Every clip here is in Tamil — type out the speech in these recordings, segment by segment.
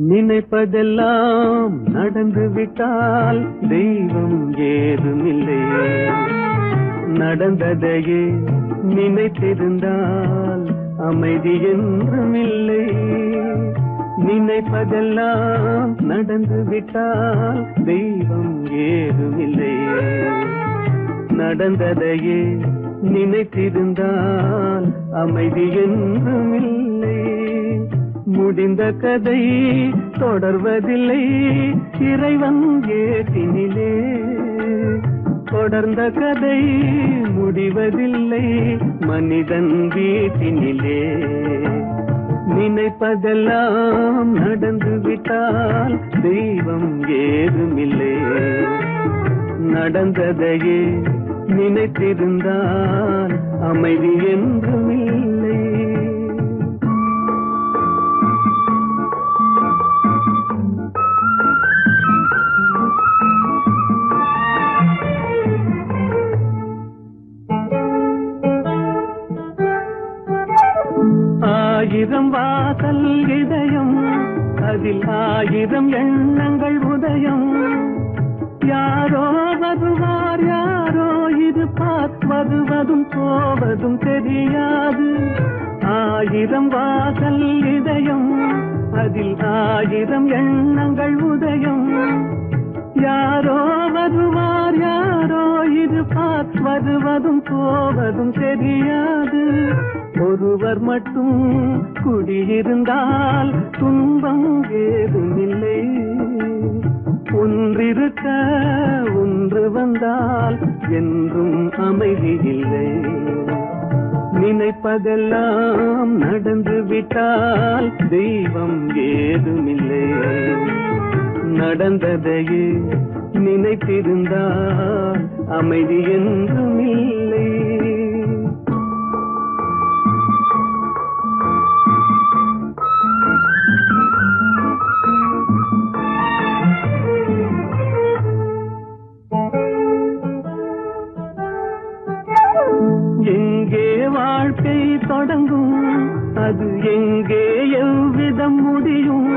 நினைப்பதெல்லாம் நடந்து விட்டால் தெய்வம் ஏதுமில்லை. நடந்ததையே நினைத்திருந்தால் அமைதி என்றும் இல்லை. நினைப்பதெல்லாம் நடந்து விட்டால் தெய்வம் ஏதுமில்லை. நடந்ததையே நினைத்திருந்தால் அமைதி என்றும் இல்லை. முடிந்த கதை தொடர்வதில்லை இறைவன் ஏற்றினிலே. தொடர்ந்த கதை முடிவதில்லை மனிதன் வீட்டினிலே. நினைப்பதெல்லாம் நடந்து விட்டால் தெய்வம் ஏதுமில்லை. நடந்ததையே நினைத்திருந்தால் அமைதி என்றும் இல்லை. ஆயிரம் வாசல் இதயம், அதில் ஆயிரம் எண்ணங்கள் உதயம். யாரோ வருவார் யாரோ இருப்பார், வருவதும் போவதும் தெரியாது. ஆயிரம் வாசல் இதயம், அதில் ஆயிரம் எண்ணங்கள் உதயம். யாரோ வருவார் யாரோ இருப்பார், வருவதும் போவதும் தெரியாது. ஒருவர் மட்டும் குடியிருந்தால் துன்பம் ஏதுமில்லை. ஒன்றிருக்க ஒன்று வந்தால் என்றும் அமைதி இல்லை. நினைப்பதெல்லாம் நடந்து விட்டால் தெய்வம் ஏதுமில்லை. நடந்ததையே நினைத்திருந்தால் அமைதி என்றும் இல்லை. எங்கே வாழ்க்கை தொடங்கும், அது எங்கே எவ்விதம் முடியும்?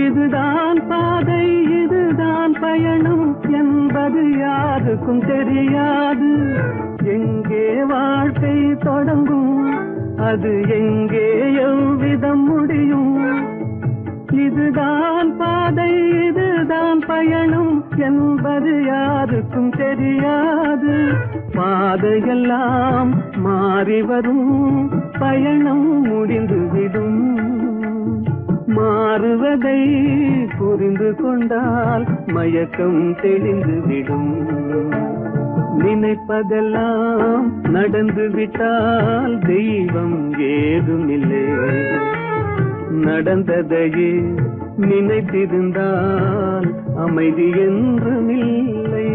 இதுதான் பாதை இதுதான் பயணம் என்பது யாருக்கும் தெரியாது. எங்கே வாழ்க்கை தொடங்கும், அது எங்கே எவ்விதம் முடியும்? இதுதான் பாதை இதுதான் பயணம் என்பது யாருக்கும் தெரியாது. பாதையெல்லாம் மாறி வரும், பயணம் முடிந்துவிடும். மாறுவதை புரிந்து கொண்டால் மயக்கம் தெளிந்துவிடும். நினைப்பதெல்லாம் நடந்து விட்டால் தெய்வம் ஏதுமில்லை. நடந்ததையே நினைத்திருந்தால் அமைதி என்றும் இல்லை.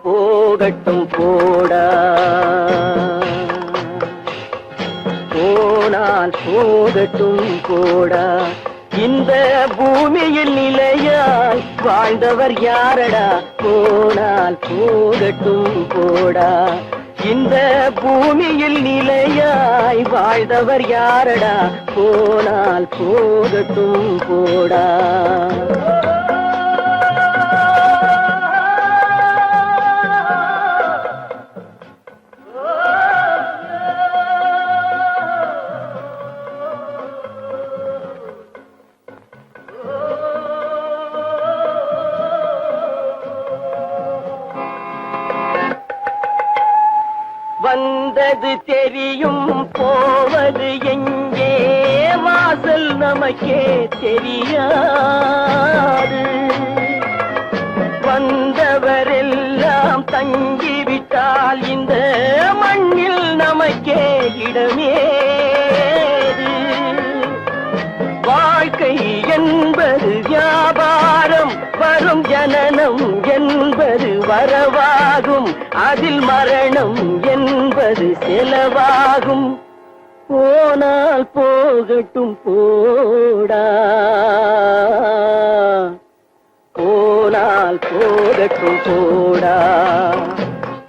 போகட்டும் போடா, போனால் போகட்டும் போடா. இந்த பூமியில் நிலையாய் வாழ்ந்தவர் யாரடா? போனால் போகட்டும் போடா. இந்த பூமியில் நிலையாய் வாழ்ந்தவர் யாரடா? போனால் போகட்டும் போடா. வந்தது தெரியும் போவது எங்கே, வாசல் நமக்கே தெரியாது. வந்தவரெல்லாம் தங்கிவிட்டால் இந்த மண் நமக்கே இடமேது. வாழ்க்கை என்பது வியாபாரம், வரும் ஜனனம் என்பது வரவாகும், அதில் மரணம் என்பது செலவாகும். போனால் போகட்டும் போடா, போனால் போகட்டும் போடா,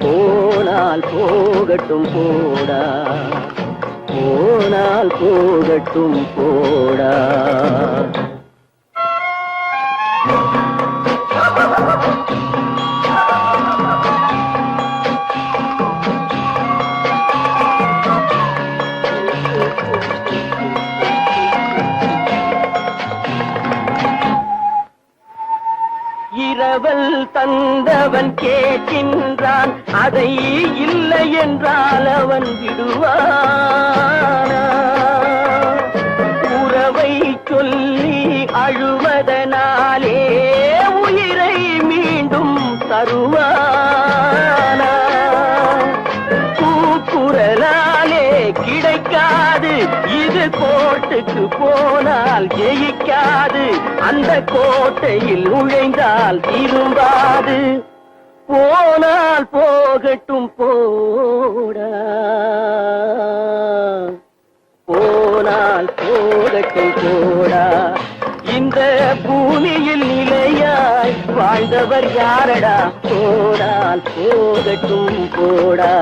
போனால் போகட்டும் போடா, போனால் போகட்டும் போடா. இரவல் தந்தவன் கேட்கின்றான், அதை இல்லை என்றால் அவன் விடுவானா? உறவை சொல்லி அழுவதனாலே உயிரை மீண்டும் தருவானா? கூக்குரலாலே கிடைக்காது, இது கோட்டுக்கு போனால் ஜெயிக்காது, அந்த கோட்டையில் நுழைந்தால் திரும்பாது. போனால் போகட்டும் போடா, போனால் போகட்டும் போடா. இந்த பூமியில் நிலையாய் வாழ்ந்தவர் யாரடா? போனால் போகட்டும் போடா.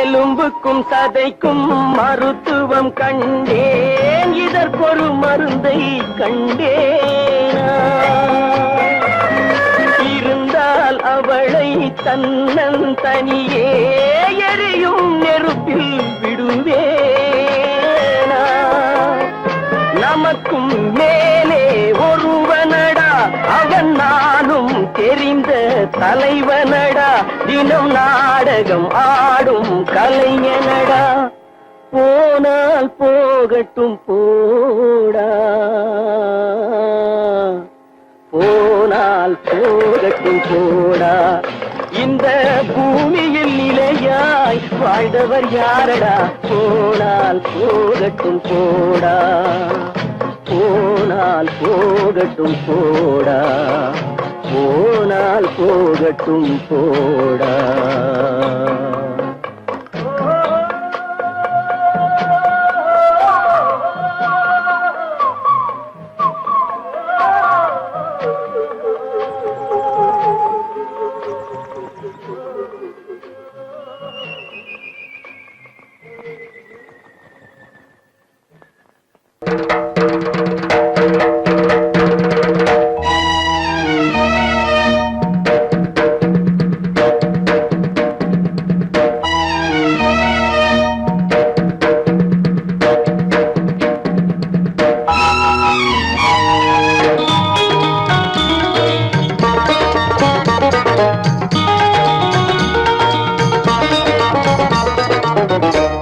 எலும்புக்கும் சதைக்கும் மருத்துவம் கண்டேன், இதற்கொரு மருந்தை கண்டேனா? இருந்தால் அவளை தன்னந்தனியே எரியும் நெருப்பில் விடுவேனா? நமக்கும் மேலே ஒருவனடா, அவன் நானும் தெரிந்த தலைவனடா, தினம் நாடகம் ஆடும் கலைஞனடா. போனால் போகட்டும் போடா, போனால் போகட்டும் போடா. இந்த பூமியில் நிலையாய் வாழ்ந்தவர் யாரடா? போனால் போகட்டும் போடா, போனால் போகட்டும் போடா, போனால் போகட்டும் போடா.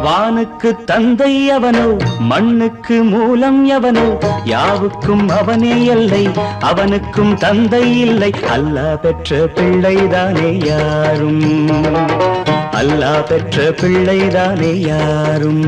வானுக்கு தந்தை அவனோ, மண்ணுக்கு மூலம் எவனோ, யாவுக்கும் அவனே எல்லை, அவனுக்கும் தந்தை இல்லை. அல்லாஹ் பெற்ற பிள்ளைதானே யாரும், அல்லாஹ் பெற்ற பிள்ளைதானே யாரும்.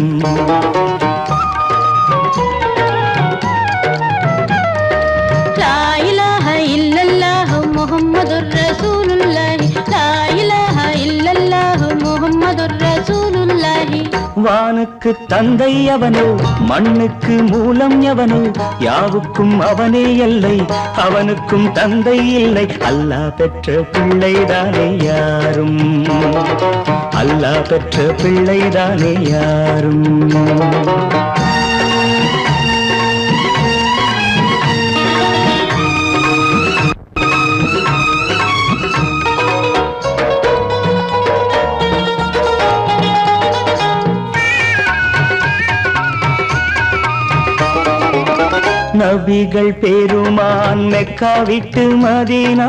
லா இலாஹ இல்லல்லாஹு முஹம்மதுர் ரசூலுல்லாஹி, லா இலாஹ இல்லல்லாஹு முஹம்மதுர் ரசூலுல்லாஹி. வானுக்கு தந்தை அவனோ, மண்ணுக்கு மூலம் எவனோ, யாவுக்கும் அவனே எல்லை, அவனுக்கும் தந்தை இல்லை. அல்லாஹ் பெற்ற பிள்ளைதானே யாரும், அல்லாஹ் பெற்ற பிள்ளைதானே யாரும். நபிகள் பெருமான் மெக்கா விட்டு மதீனா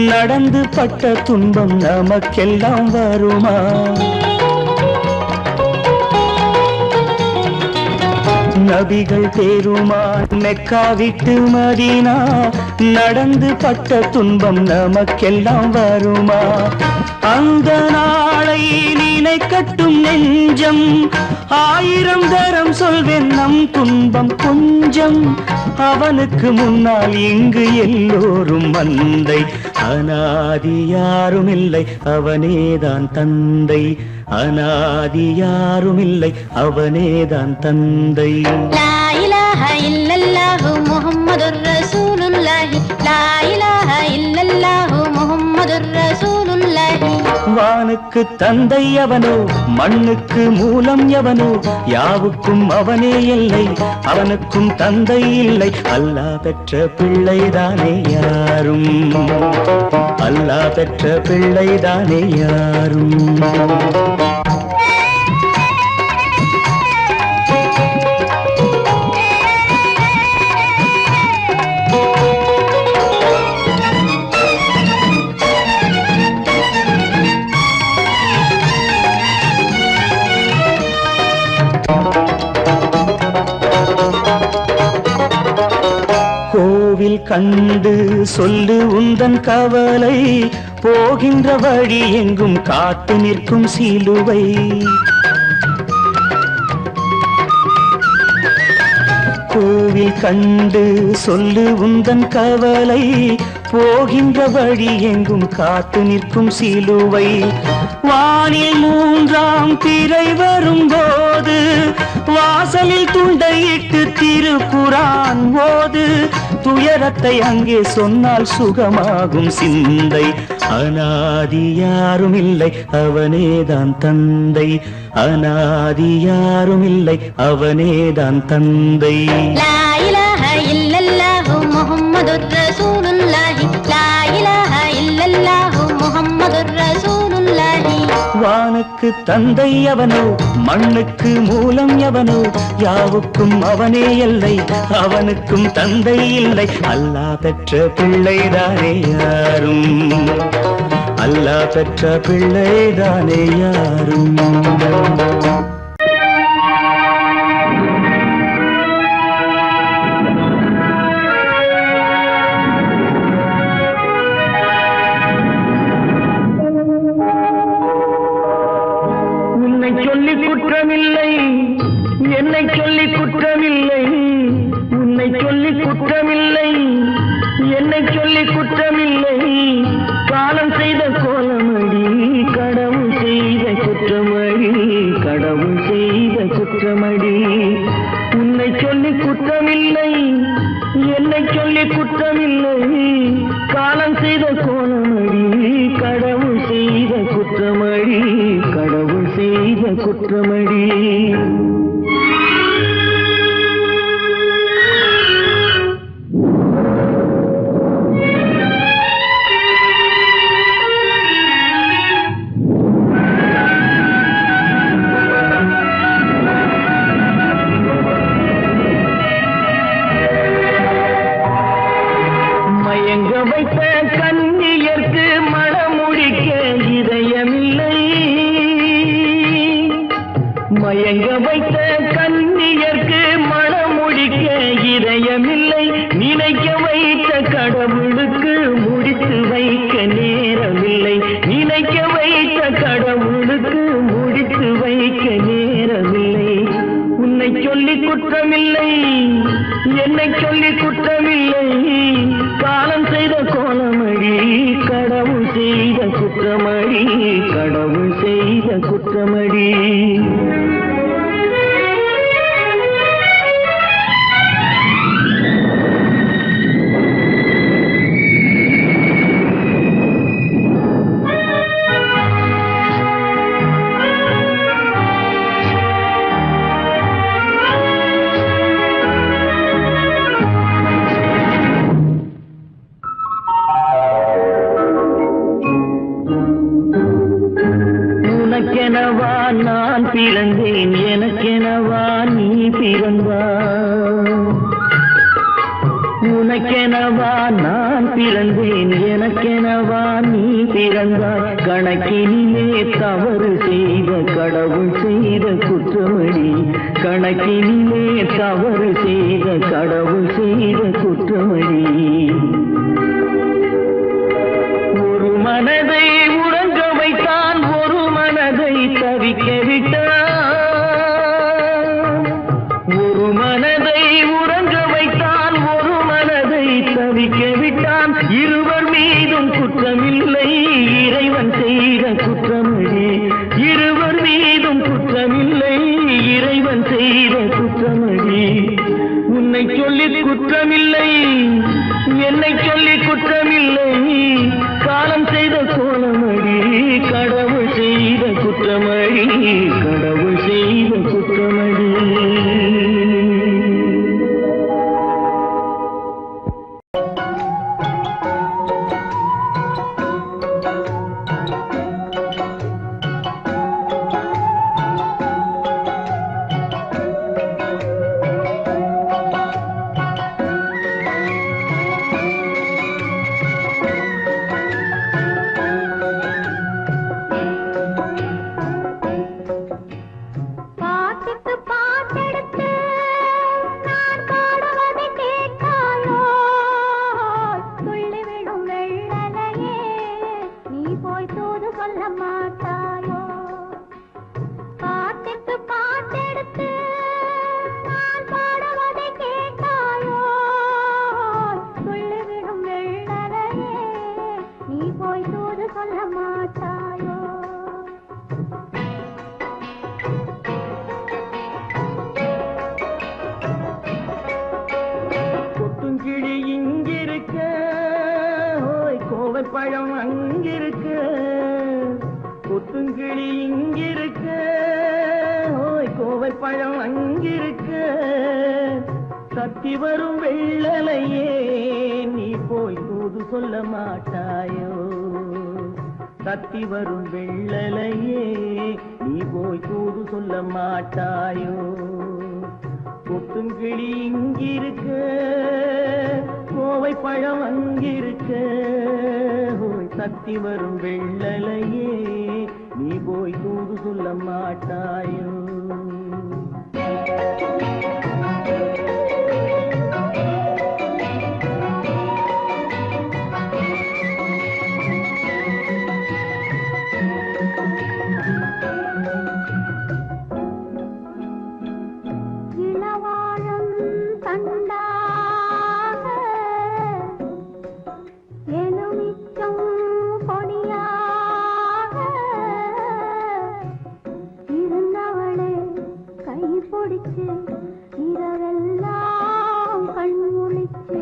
நடந்து பட்ட துன்பம் நமக்கெல்லாம் வருமா? நபிகள் பெருமான் மெக்கா விட்டு மதீனா நடந்து பட்ட துன்பம் நமக்கெல்லாம் வருமா? அந்த நாளை நினைக்கட்டும் நெஞ்சம், 1000 தரம் சொல்வேன் நம் துன்பம் கொஞ்சம். அவனுக்கு முன்னால் இங்கு எல்லோரும் மந்தை, அனாதி யாரும் இல்லை அவனேதான் தந்தை, அனாதி யாரும் இல்லை அவனேதான் தந்தை. லா இலாஹ இல்லல்லாஹு முஹம்மதுர் ரசூலுல்லாஹி, லா இலாஹ இல்லல்லாஹு முஹம்மதுர் ரசூலுல்லாஹி. வானுக்கு தந்தை அவனோ, மண்ணுக்கு மூலம் எவனோ, யாவுக்கும் அவனே எல்லை, அவனுக்கும் தந்தை இல்லை. அல்லாஹ் பெற்ற பிள்ளைதானே யாரும், அல்லாஹ் பெற்ற பிள்ளைதானே யாரும். கோவில் கண்டு சொல்லு உந்தன் கவலை, போகின்ற வழி எங்கும் காத்து நிற்கும் சிலுவை. கோவில் கண்டு சொல்லு உந்தன் கவலை, போகின்ற வழி எங்கும் காத்து நிற்கும் சிலுவை. வானில் 3ஆம் பிறை வரும்போது, வாசலில் துண்டையிட்டு திருக்குரான் ஓது. துயரத்தை அங்கே சொன்னால் சுகமாகும் சிந்தை, அனாதி யாரும் இல்லை அவனேதான் தந்தை, அனாதி யாரும் இல்லை அவனேதான் தந்தை. லா இலாஹ இல்லல்லாஹு முஹம்மதுர் ரசூலுல்லாஹி, லா இலாஹ இல்லல்லாஹு முஹம்மதுர் ரசூலுல்லாஹி. வானுக்கு தந்தை அவனோ, மண்ணுக்கு மூலம் எவனோ, யாவுக்கும் அவனே எல்லை, அவனுக்கும் தந்தை இல்லை. அல்லாஹ் பெற்ற பிள்ளைதானே யாரும், அல்லாஹ் பெற்ற பிள்ளைதானே யாரும். சொல்லி குற்றமில்லை, என்னை சொல்லி குற்றமில்லை, உன்னை சொல்லி குற்றமில்லை, என்னை சொல்லி குற்றமில்லை. காலம் செய்த கோலமடி, கடவுள் செய்த குற்றமடி, கடவுள் செய்த குற்றமடி. உன்னை சொல்லி குற்றமில்லை, என்னை சொல்லி குற்றமில்லை. காலம் செய்த கோலமடி, கடவுள் செய்த குற்றமடி, கடவுள் செய்த குற்றமடி. மயங்க வைத்த கன்னியர்க்கு மணமுடிக்க இதயமில்லை, மயங்க வைத்த கன்னியர்க்கு மணமுடிக்க இதயமில்லை. நினைக்க வைத்த கடவுளுக்கு முடித்து வைக்க நேரமில்லை, நினைக்க வைத்த கடவுளுக்கு முடித்து வைக்க நேரமில்லை. உன்னை சொல்லி குற்றமில்லை, என்னை சொல்லி குற்றமில்லை. காலம் செய்த கோலமடி, கடவுள் செய்த குற்றமடி, கடவுள் செய்த குற்றமடி. உனக்கெனவா நான் பிறந்தேன், எனக்கெனவா நீ பிறந்தாய். உனக்கெனவா நான் பிறந்தேன், எனக்கெனவா நீ பிறந்தாய். கணக்கினிலே தவறு செய்த கடவுள் செய்த குற்றமடி, கணக்கினிலே தவறு செய்த கடவுள் செய்த குற்றமடி. ஒரு மனதை உறங்க வைத்தான், ஒரு மனதை தவிக்க விட்டான். ஒரு மனதை உறங்க வைத்தான், ஒரு மனதை தவிக்க விட்டான். இருவர் மீதும் குற்றமில்லை, இறைவன் செய்த குற்றமடி. இருவர் மீதும் குற்றமில்லை, இறைவன் செய்த குற்றமடி. உன்னை சொல்லி குற்றமில்லை, என்னை சொல்லி குற்றமில்லை, காலம் செய்த கோலமடி. கடவுள் செய்த குற்றமடி, கடவுள் செய்த குற்றமடி. பாட்டுக்கு பாட்டெடுத்து நான் பாடுவதை கேட்காயோ? துள்ளி விடும் வெள்ளலையே, நீ போய் தூது சொல்ல மாட்டாயோ? பாட்டுக்கு பாட்டெடுத்து நான் பாடுவதை கேட்காயோ? துள்ளி விடும் வெள்ளலையே, நீ போய் தூது சொல்ல மாட்டாயோ? கொத்துங்கிளி இங்கிருக்க, ஓய் கோவைப்பழம் அங்கிருக்க. கொத்துங்கிளி இங்கிருக்க, ஓய் கோவைப்பழம் அங்கிருக்க. தத்தி வரும் வெள்ளலையே, நீ போய் தூது சொல்ல மாட்டாயோ? தத்தி வரும் வெள்ளலையே, நீ போய் தூது சொல்ல மாட்டாயோ? கொத்துங்கிளி இங்கிருக்க, கோவை பழம் அங்கிருக்க. ஓய் தத்தி வரும் வெள்ளலையே, நீ போய் தூது சொல்ல மாட்டாயோ? இளவாழம் தண்டாக எலுமிச்சம் கொடியாக இருந்தவளே, கை பிடிச்சு இரவெல்லாம் கண் முழிச்சு,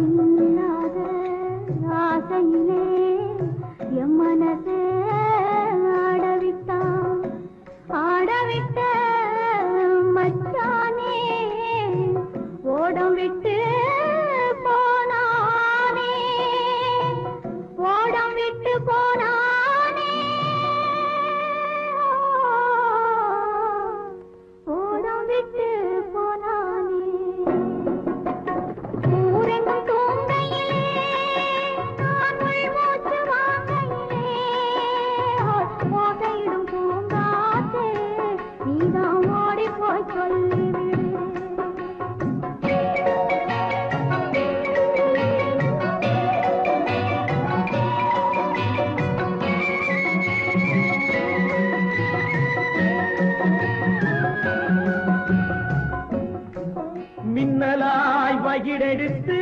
இல்லாத ஆசையிலே என் மனசே ஆடவிட்டான். ஆடவிட்ட மச்சானே, ஓடம் விட்டு போனானே, ஓடம் விட்டு போனானே, ஓடம் விட்டு போனானே. ஊரெங்கும் தூங்கையிலே, நான் உள்மூச்சு வாங்கையிலே, ஓசையிடும் பூங்காற்றே, நீதான் ஓடி போய் சொல்லிவிடு. மின்னலாய் வகிடெடுத்து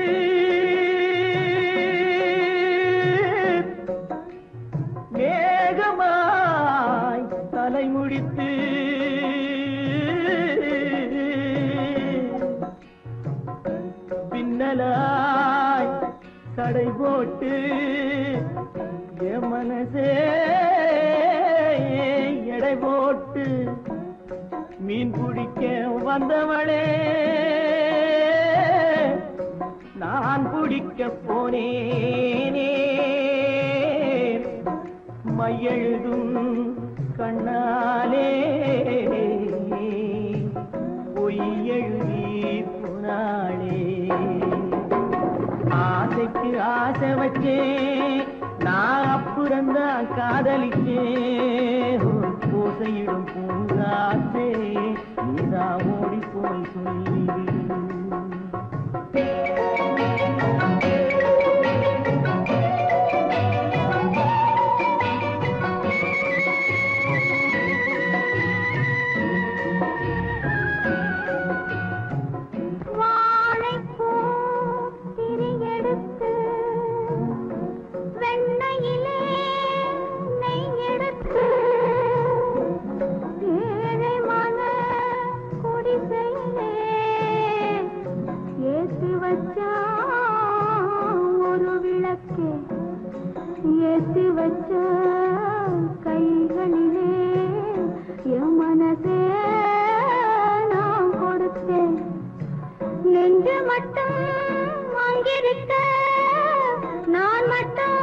மேகமாய் தலைமுடித்து, பின்னலாய் கடை போட்டு என் மனசே எடை போட்டு மீன் பிடிக்க வந்தவளே, நான் பிடிக்க போனேனே. மையெழுதும் கண்ணாலே பொய் எழுதி போனாளே. காதலிச்சே பூசையிடும் பூங்காற்றே நீதா ஓடி போய் சொல்லிவிடு. ஏத்தி வச்ச கைகளிலே என் மனசே நான் கொடுத்தேன். நெஞ்சு மட்டும் அங்கிருக்க நான் மட்டும்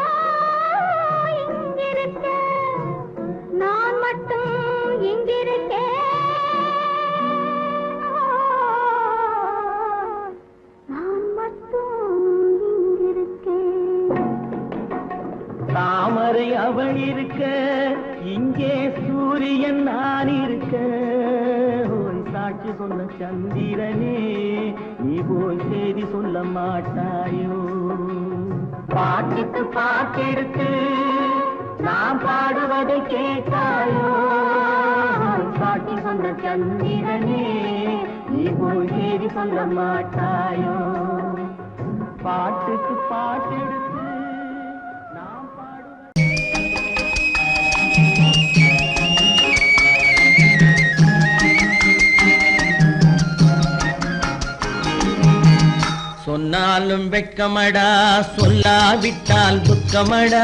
இங்கிருக்க நான் மட்டும் இங்கிருக்கேன். தாமரை அவள் இருக்க இங்கே சூரியன் நான் இருக்க ஓய் சாட்சி சொன்ன சந்திரனே நீ போய் செய்தி சொல்ல மாட்டாயோ. பாட்டுக்கு பாட்டெடுத்து நான் பாடுவதை கேட்டாயோ. சாட்சி சொன்ன சந்திரனே நீ போய் செய்தி சொல்ல மாட்டாயோ. பாட்டுக்கு பாட்டெடுத்து சொன்னாலும் வெட்கமடா சொல்லாவிட்டால் துக்கமடா.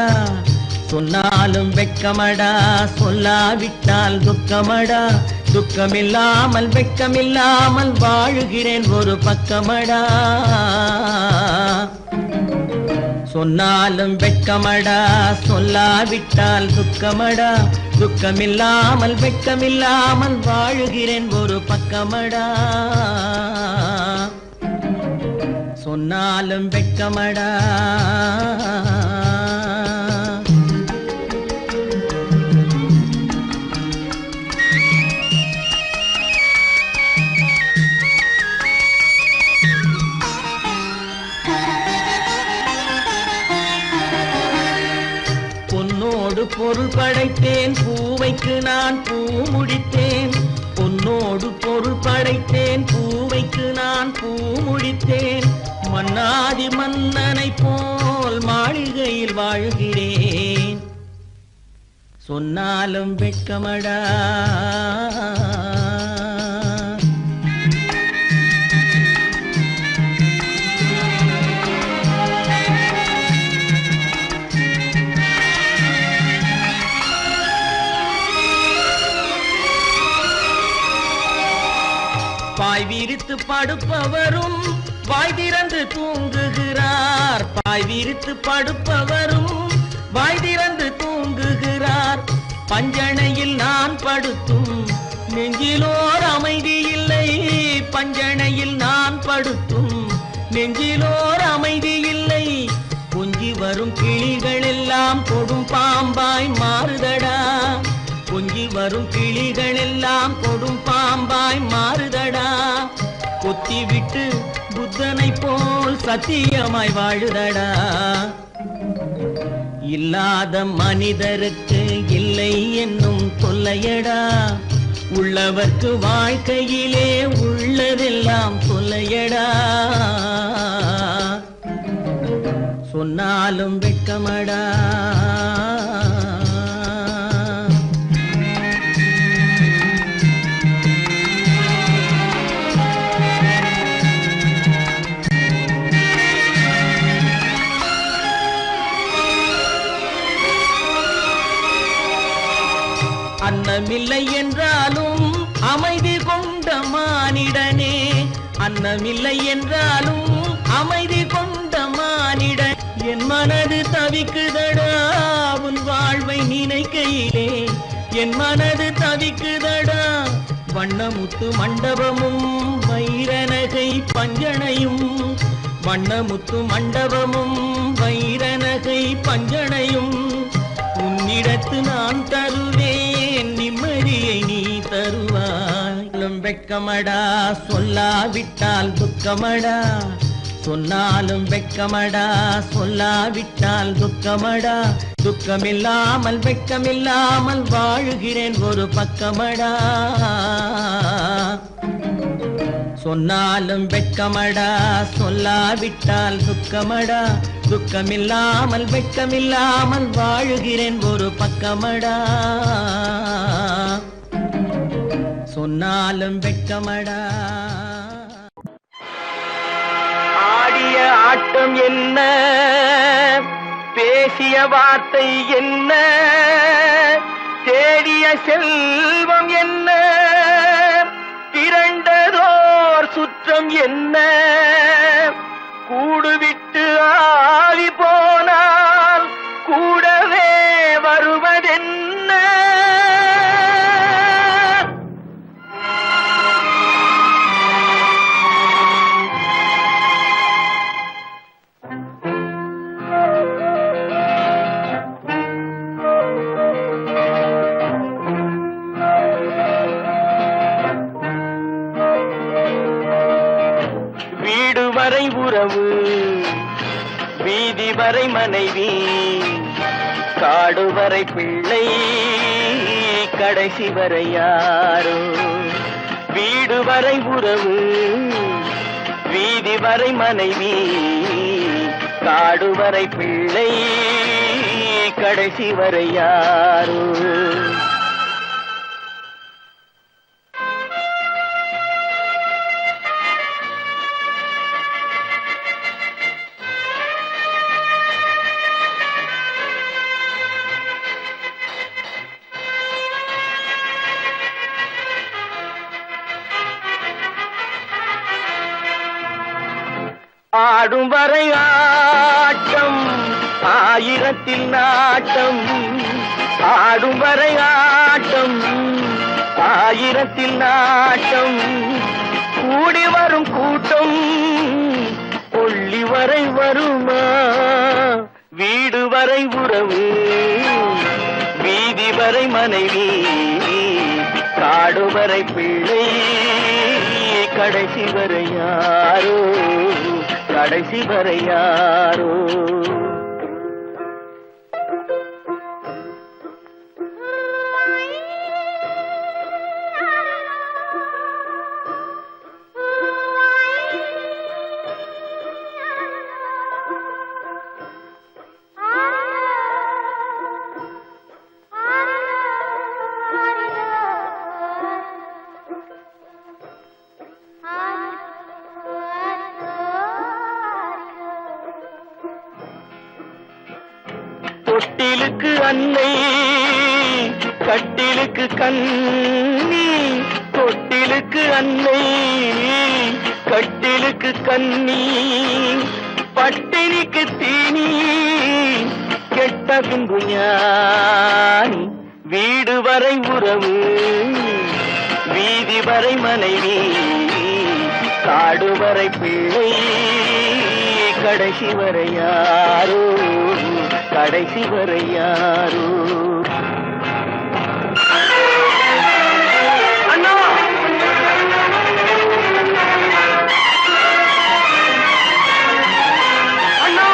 சொன்னாலும் வெட்கமடா சொல்லாவிட்டால் துக்கமடா. துக்கமில்லாமல் வெட்கமில்லாமல் வாழுகிறேன் ஒரு பக்கமடா. சொன்னாலும் வெட்கமடா சொல்லாவிட்டால் துக்கமடா. துக்கமில்லாமல் வெட்கமில்லாமல் வாழுகிறேன் ஒரு பக்கமடா. சொன்னாலும் வெட்கமடா. பொன்னோடு பொருள் படைத்தேன் பூவைக்கு நான் பூ முடித்தேன். பொன்னோடு பொருள் படைத்தேன் பூவைக்கு நான் பூ முடித்தேன். மன்னாதி மன்னனை போல் மாளிகையில் வாழ்கிறேன். சொன்னாலும் வெட்கமடா. பாய் விரித்து படுப்பவரும் வாய் திறந்து தூங்குகிறார். பாய் விரித்து படுப்பவரும் வாய் திறந்து தூங்குகிறார். பஞ்சணையில் நான் படுத்தும் நெஞ்சிலோர் அமைதி இல்லை. பஞ்சணையில் நான் படுத்தும் நெஞ்சிலோர் அமைதி இல்லை. கொஞ்சி வரும் கிளிகள் எல்லாம் கொடும் பாம்பாய் மாறுதடா. கொஞ்சி வரும் கிளிகள் எல்லாம் கொடும் பாம்பாய் மாறுதடா. கொத்தி விட்டு புத்தனை போல் சத்தியமாய் வாழுதடா. இல்லாத மனிதருக்கு இல்லை என்னும் தொல்லையடா. உள்ளவர்க்கு வாழ்க்கையிலே உள்ளதெல்லாம் தொல்லையடா. சொன்னாலும் வெட்கமடா. அன்னமில்லை என்றாலும் அமைதி கொண்ட மானிடனே. அன்னமில்லை என்றாலும் அமைதி கொண்ட மானிடன். என் மனது தவிக்குதடா உன் வாழ்வை நினைக்கையிலே. என் மனது தவிக்குதடா. வண்ணமுத்து மண்டபமும் வைரநகை பஞ்சனையும். வண்ணமுத்து மண்டபமும் வைரநகை பஞ்சனையும். உன் உன்னிடத்து நான் தருவேன் நிம்மதியை நீ தருவாய். வெட்கமடா சொல்லாவிட்டால் துக்கமடா, சொன்னாலும் வெட்கமடா சொல்லாவிட்டால் துக்கமடா. துக்கமில்லாமல் வெட்கமில்லாமல் வாழுகிறேன் ஒரு பக்கமடா. சொன்னாலும் வெட்கமடா சொல்லாவிட்டால் துக்கமடா. துக்கமில்லாமல் வெட்கமில்லாமல் வாழுகிறேன் ஒரு பக்கமடா. சொன்னாலும் வெட்கமடா. ஆடிய ஆட்டம் என்ன, பேசிய வார்த்தை என்ன, தேடிய செல்வம் என்ன, திரண்டதோர் சுற்றம் என்ன, கூடுவிட்டு ஆவி போனால் கூடவே வருவதென்ன. வரை உறவு, வீதி வரை மனைவி, காடு வரை பிள்ளை, கடைசி வரை யாரோ. வீடு வரை உறவு, வீதி வரை மனைவி, காடு வரை பிள்ளை, கடைசி வரை யாரோ. ஆடும் வரை ஆட்டம், ஆயிரத்தில் நாட்டம். ஆடும் வரை ஆட்டம், ஆயிரத்தில் நாட்டம். கூடி வரும் கூட்டம் கொள்ளி வரை வருமா. வீடு வரை உறவு, வீதி வரை மனைவி, காடு வரை பிள்ளை, கடைசி வரை யாரோ, கடைசி வரை யாரோ. தொட்டிலுக்கு அன்னை, கட்டிலுக்கு கண்ணி. தொட்டிலுக்கு அன்னை, கட்டிலுக்கு கண்ணி. பட்டினிக்கு தீனி, கெட்ட பின்பு ஞானி. வீடு வரை உறவு, வீதி வரை மனைவி, காடு வரை பிள்ளை, கடைசி வரை யாரோ, கடைசி வரை யாரோ. அண்ணா அண்ணா,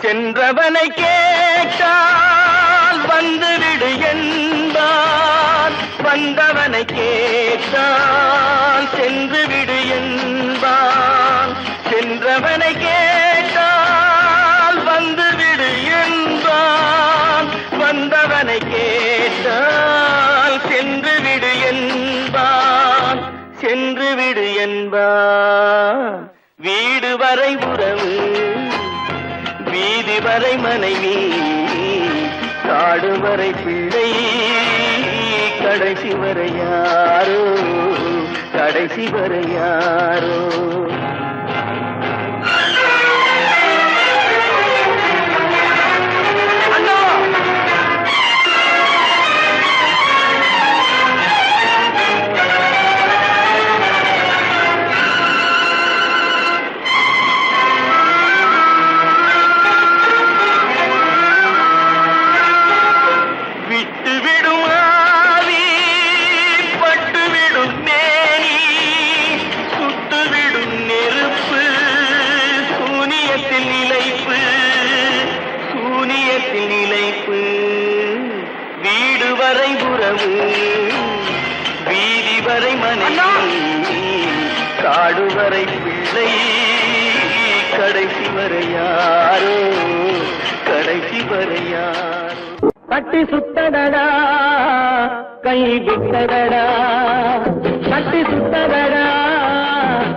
சென்றவனை கேட்டால் வந்துவிடு என்பான், வந்தவனை கேட்டால் சென்று விடு என்பான். சென்றவனை கேட்டால் வந்துவிடு என்பான், வந்தவனை கேட்டால் சென்று விடு என்பான், சென்று விடு என்பான். வீடு வரை உறவு, வீதி வரை மனைவி, காடு வரை பிள்ளை, கடைசி வரை யாரோ, கடைசி வரை யாரோ. அண்ணா காடுவரை பிள்ளை கடைசி வரை யாரோ கடைசி வரை யாரோ கட்டி சுட்டதடா கை விட்டதடா கட்டி சுட்டதடா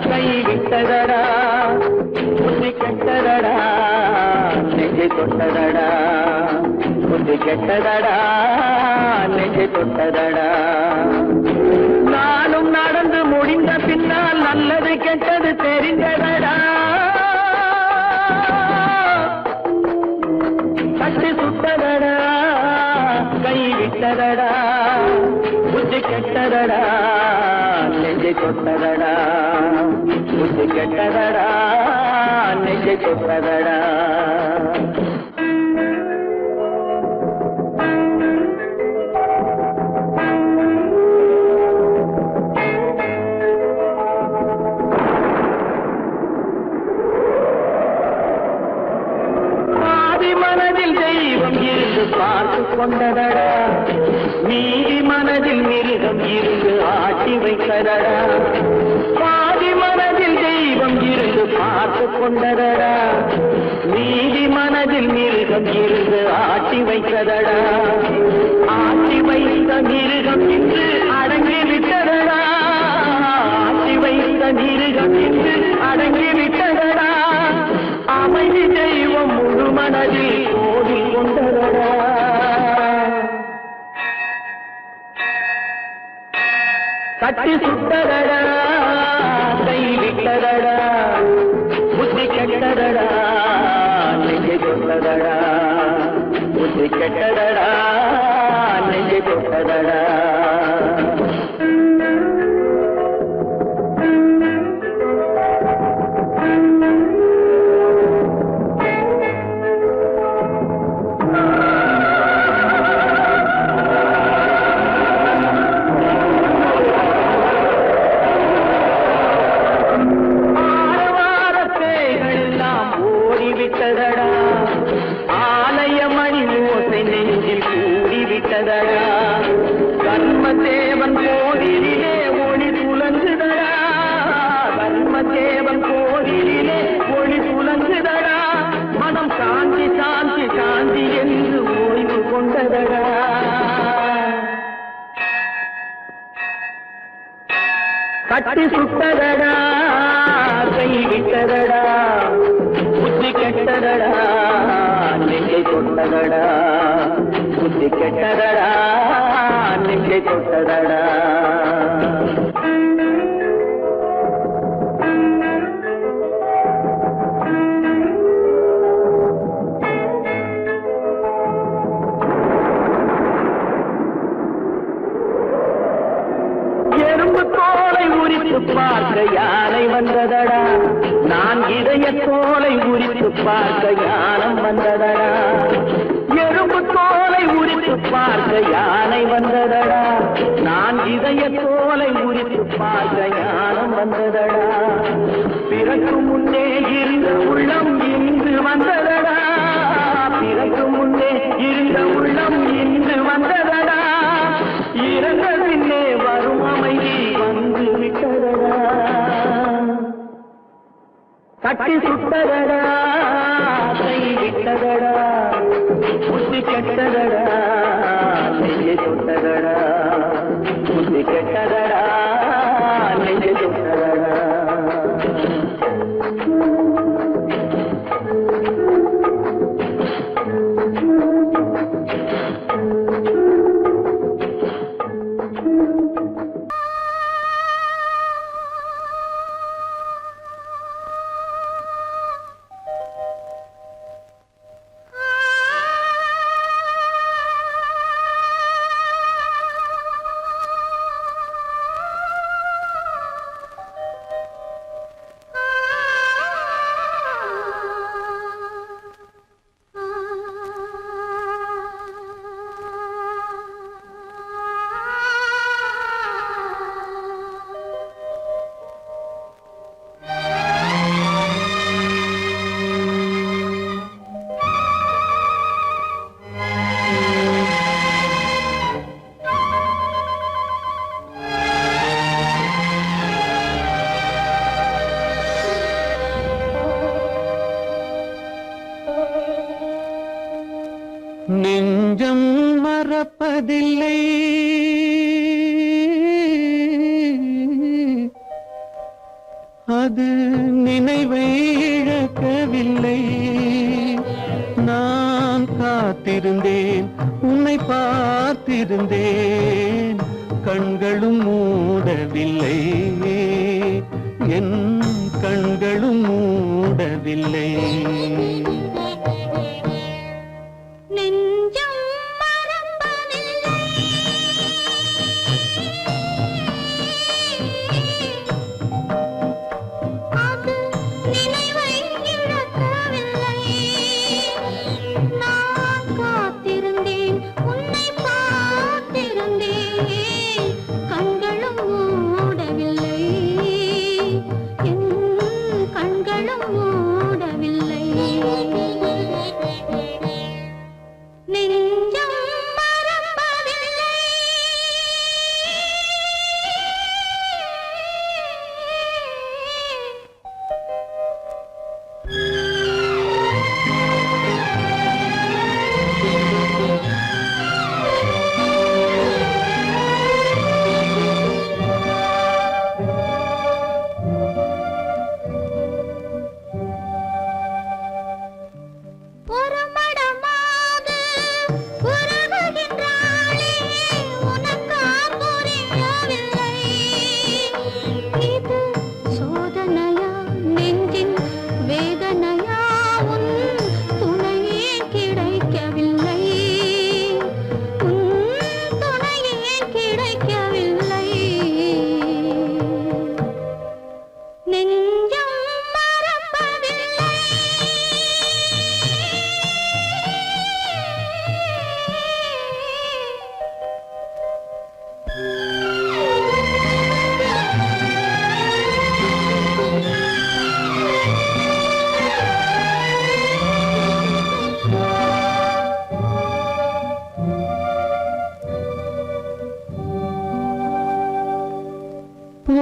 கை விட்டதடா புத்தி கெட்டதடா நெஞ்சை தொட்டதடா புத்தி கெட்டதடா நெஞ்சை தொட்டதடா நானும் நடந்து முடிந்த பின்னால் நல்லது கெட்டது தெரிந்ததடா கட்டி சுட்டதடா கை விட்டதடா புத்தி கெட்டதடா நெஞ்சை தொட்டதடா புத்தி கெட்டதடா நெஞ்சை தொட்டதடா பார்த்து கொண்டதடா மீதி மனதில் மிருகம் இருந்து ஆட்டி வைத்ததடா பாதி மனதில் தெய்வம் இருந்து பார்த்து கொண்டதடா மீதி மனதில் மிருகம் இருந்து ஆட்டி வைத்ததடா ஆட்டி வைத்த மிருகம் இன்று அடங்கி விட்டதடா ஆட்டி வைத்த மிருகம் இன்று அடங்கி விட்டதடா அமைதி தெய்வம் முழு மனதில் கோவில் கொண்டதடா கட்டி சுட்டதடா கை விட்டதடா புத்தி கெட்டதடா நெஞ்சை தொட்டதடா புத்தி கெட்டதடா நெஞ்சை தொட்டதடா ஆலயமணி ஓசை நெஞ்சில் கூடிவிட்டதடா கர்மதேவன் கோவிலிலே ஒளி புலங்குதடா கர்மதேவன் கோவிலிலே ஒளி புலங்குதடா மனம் சாந்தி சாந்தி சாந்தி என்று ஓய்வு கொண்டதடா கட்டி சுட்டதடா கை விட்டதடா புத்தி கெட்டதடா நெஞ்சை தொட்டதடா புத்தி கெட்டதடா நெஞ்சை தொட்டதடா எறும்பு தோலை உரித்து பார்க்க யானை வந்ததடா நான் இதய தோலை உரித்து பார்க்க யானம் வந்ததடா எறும்பு தோலை உரித்து பார்க்க யானை வந்ததடா நான் இதய தோலை உரித்து பார்க்க யானம் வந்ததடா பிறகு முன்னே இருந்த உள்ளம் இன்று வந்ததடா பிறகு முன்னே இருந்த உள்ளம் இன்று வந்ததடா இறந்த பின்னே வரும் அமைதி வந்து விட்டதடா கட்டி சுட்டதடா கை விட்டதடா புத்தி கெட்டதடா நெஞ்சை தொட்டதடா புத்தி கெட்டதடா நெஞ்சை தொட்டதடா நெஞ்சம் மறப்பதில்லை, அது நினைவை இழக்கவில்லை. நான் காத்திருந்தேன், உன்னை பார்த்திருந்தேன், கண்களும் மூடவில்லை, என் கண்களும் மூடவில்லை. நெஞ்சம் மறப்பதில்லை, அது நினைவை இழக்கவில்லை. நான் காத்திருந்தேன், உன்னை பார்த்திருந்தேன், கண்களும் மூடவில்லை, என் கண்களும் மூடவில்லை. நெஞ்சம் மறப்பதில்லை. ஒரு மடமாக உருகுகின்றாளே, உனக்கா புரியவில்லை? இது சோதனையா, நெஞ்சின் வேதனையா, உன் துணையே கிடைக்கவில்லை, உன் துணையே கிடைக்கவில்லை. நெஞ்சம் மறப்பதில்லை.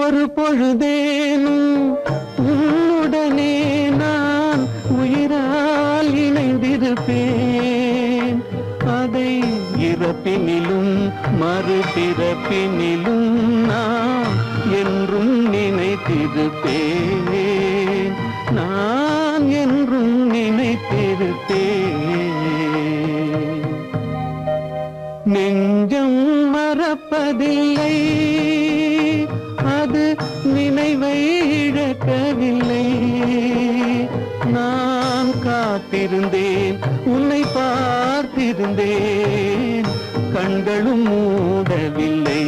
ஒரு பொழுதேனும் உன்னுடனே நான் உயிரால் இணைந்திருப்பேன். அதை இறப்பினிலும் மறுபிறப்பினிலும் நான் என்றும் நினைத்திருப்பேன், நான் என்றும் நினைத்திருப்பேன். நெஞ்சம் மறப்பதில்லை, அது நினைவை இழக்கவில்லை. நான் காத்திருந்தேன், உன்னை பார்த்திருந்தேன், கண்களும் மூடவில்லை,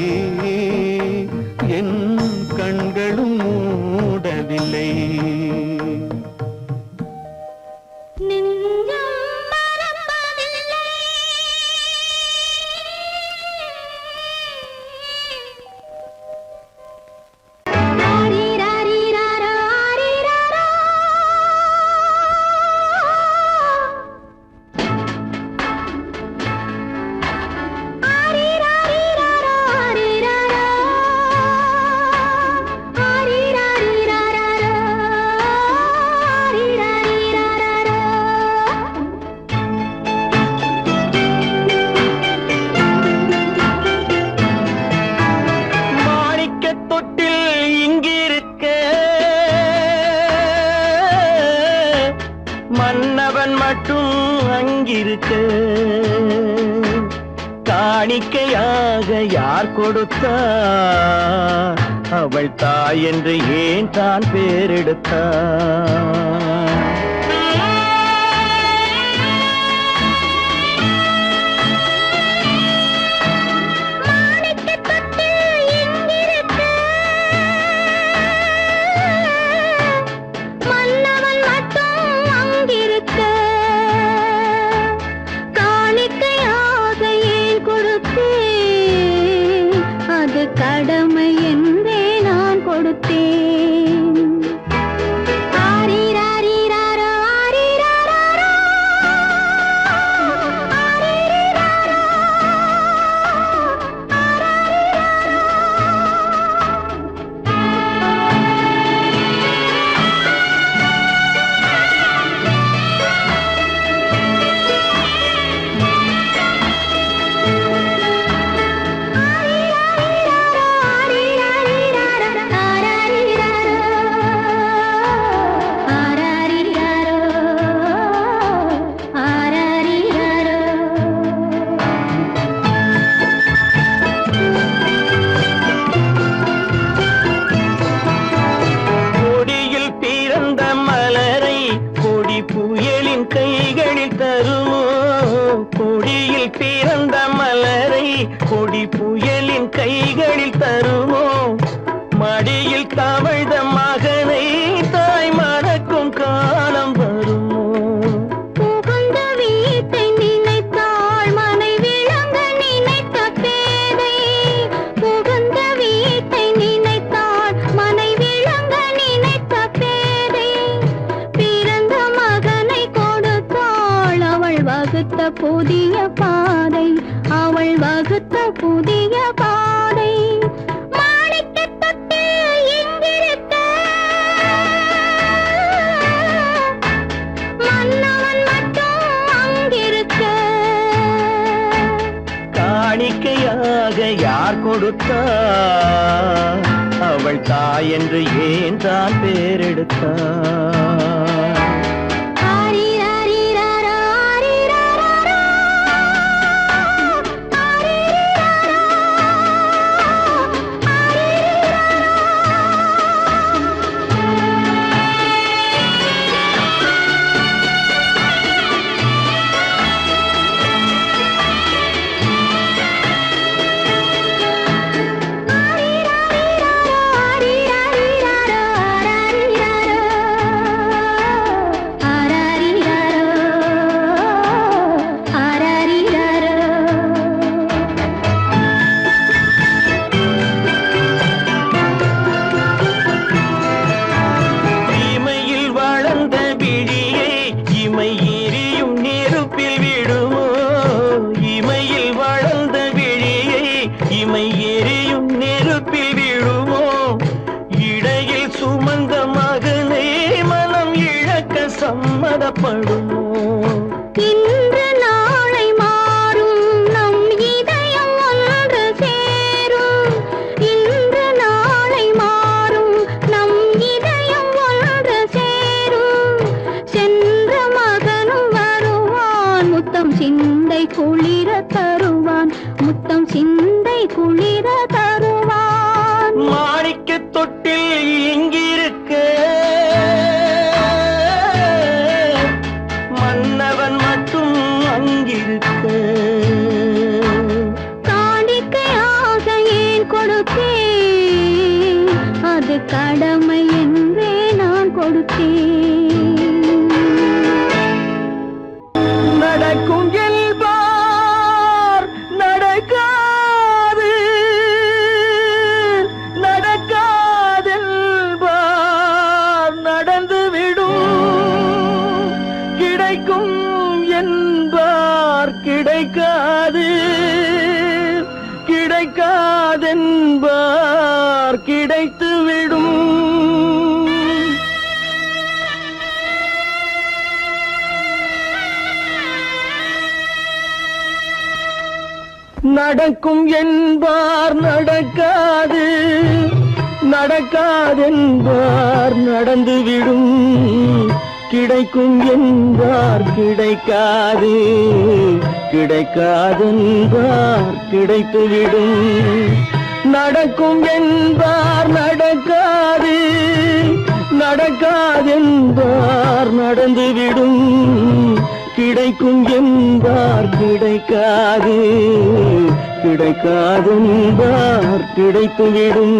என் கண்களும் மூடவில்லை. நெஞ்சம் மறப்பதில்லை. ஆரிராரிராரா, ஆரிராரா. ஆரிராரிராரா, ஆரிராரா. ஆரிராரிராரா, ஆரிராரிராரா. மாணிக்கத் தொட்டில் இங்கிருக்க, மன்னவன் மட்டும் அங்கிருக்க. காணிக்கையாக யார் கொடுத்தார்? அவள் தாய் என்று ஏன் தான் பேரெடுத்தார்? மாணிக்கத் தொட்டில் இங்கிருக்க, மன்னவன் மட்டும் அங்கிருக்க. காணிக்கையாக ஏன் கொடுத்தேன்? அது கடமை என்றே நான் கொடுத்தேன். ஆரிராரி பிறந்த மலரை கொடி புயலின் கைகளில் தருமோ மடியில் தவழ்ந்த மகனை தாய் மறக்கும் காலம் வருமோ புகுந்த வீட்டை நினைத்தாள் மனை விளங்க நினைத்த பேதை புகுந்த வீட்டை நினைத்தாள் மனை விளங்க நினைத்த பேதை பிறந்த மகனை கொடுத்தாள் அவள் வகுத்த புதிய பாதை அவள் வகுத்த புதிய பாதை மாணிக்கத் தொட்டில் எங்கிருக்க மன்னவன் மட்டும் அங்கிருக்க காணிக்கையாக யார் கொடுத்தார் அவள் தாய் என்று ஏன் தான் பேரெடுத்தார் ஆரிராரிராரா, ஆரிராராரா, ஆரிராரா, இமையில் வளர்ந்த விழியை இமை எரியும் நெருப்பில் விடுமோ இமையில் வளர்ந்த விழியை இமை எரியும் நெருப்பில் விடுமோ இடையில் சுமந்த மகனை மனம் இழக்க சம்மதப்படுமோ இன்று நாளை மாறும் நம் இதயம் ஒன்று சேரும் இன்று நாளை மாறும் நம் இதயம் ஒன்று சேரும் சென்ற மகனும் வருவான் முத்தம் சிந்தை குளிர தருவான் முத்தம் சிந்தை குளிர தருவான் மாணிக்கத் தொட்டில் எங்கிருக்க மன்னவன் மட்டும் அங்கிருக்க காணிக்கையாக ஏன் கொடுத்தேன் அது கடமை என்றே நான் கொடுத்தேன் நடக்கும் என்பார் நடக்காது நடக்காதென்பார் நடந்துவிடும் கிடைக்கும் என்பார் கிடைக்காது கிடைக்காதென்பார் கிடைத்துவிடும் நடக்கும் என்பார் நடக்காது நடக்காதென்பார் நடந்துவிடும் கிடைக்கும் என்பார் கிடைக்காது கிடைக்காதென்பார் கிடைத்துவிடும் நடக்கும் என்பார் நடக்காது நடக்காதென்பார் நடந்துவிடும் கிடைக்கும் என்பார் கிடைக்காது கிடைக்காதென்பார் கிடைத்துவிடும்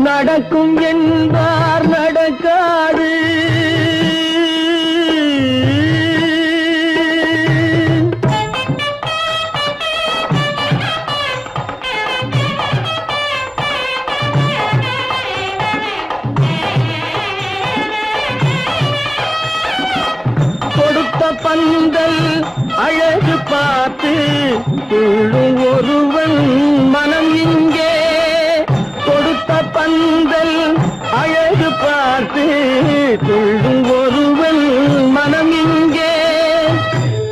நடக்கும் என்பார் நடக்காது கொடுத்த பந்தல் அழகு பார்த்து துள்ளும் ஒருவன் மனம் இங்கே கொடுத்த பந்தல் அழகு பார்த்து துள்ளும் ஒருவன் மனம் இங்கே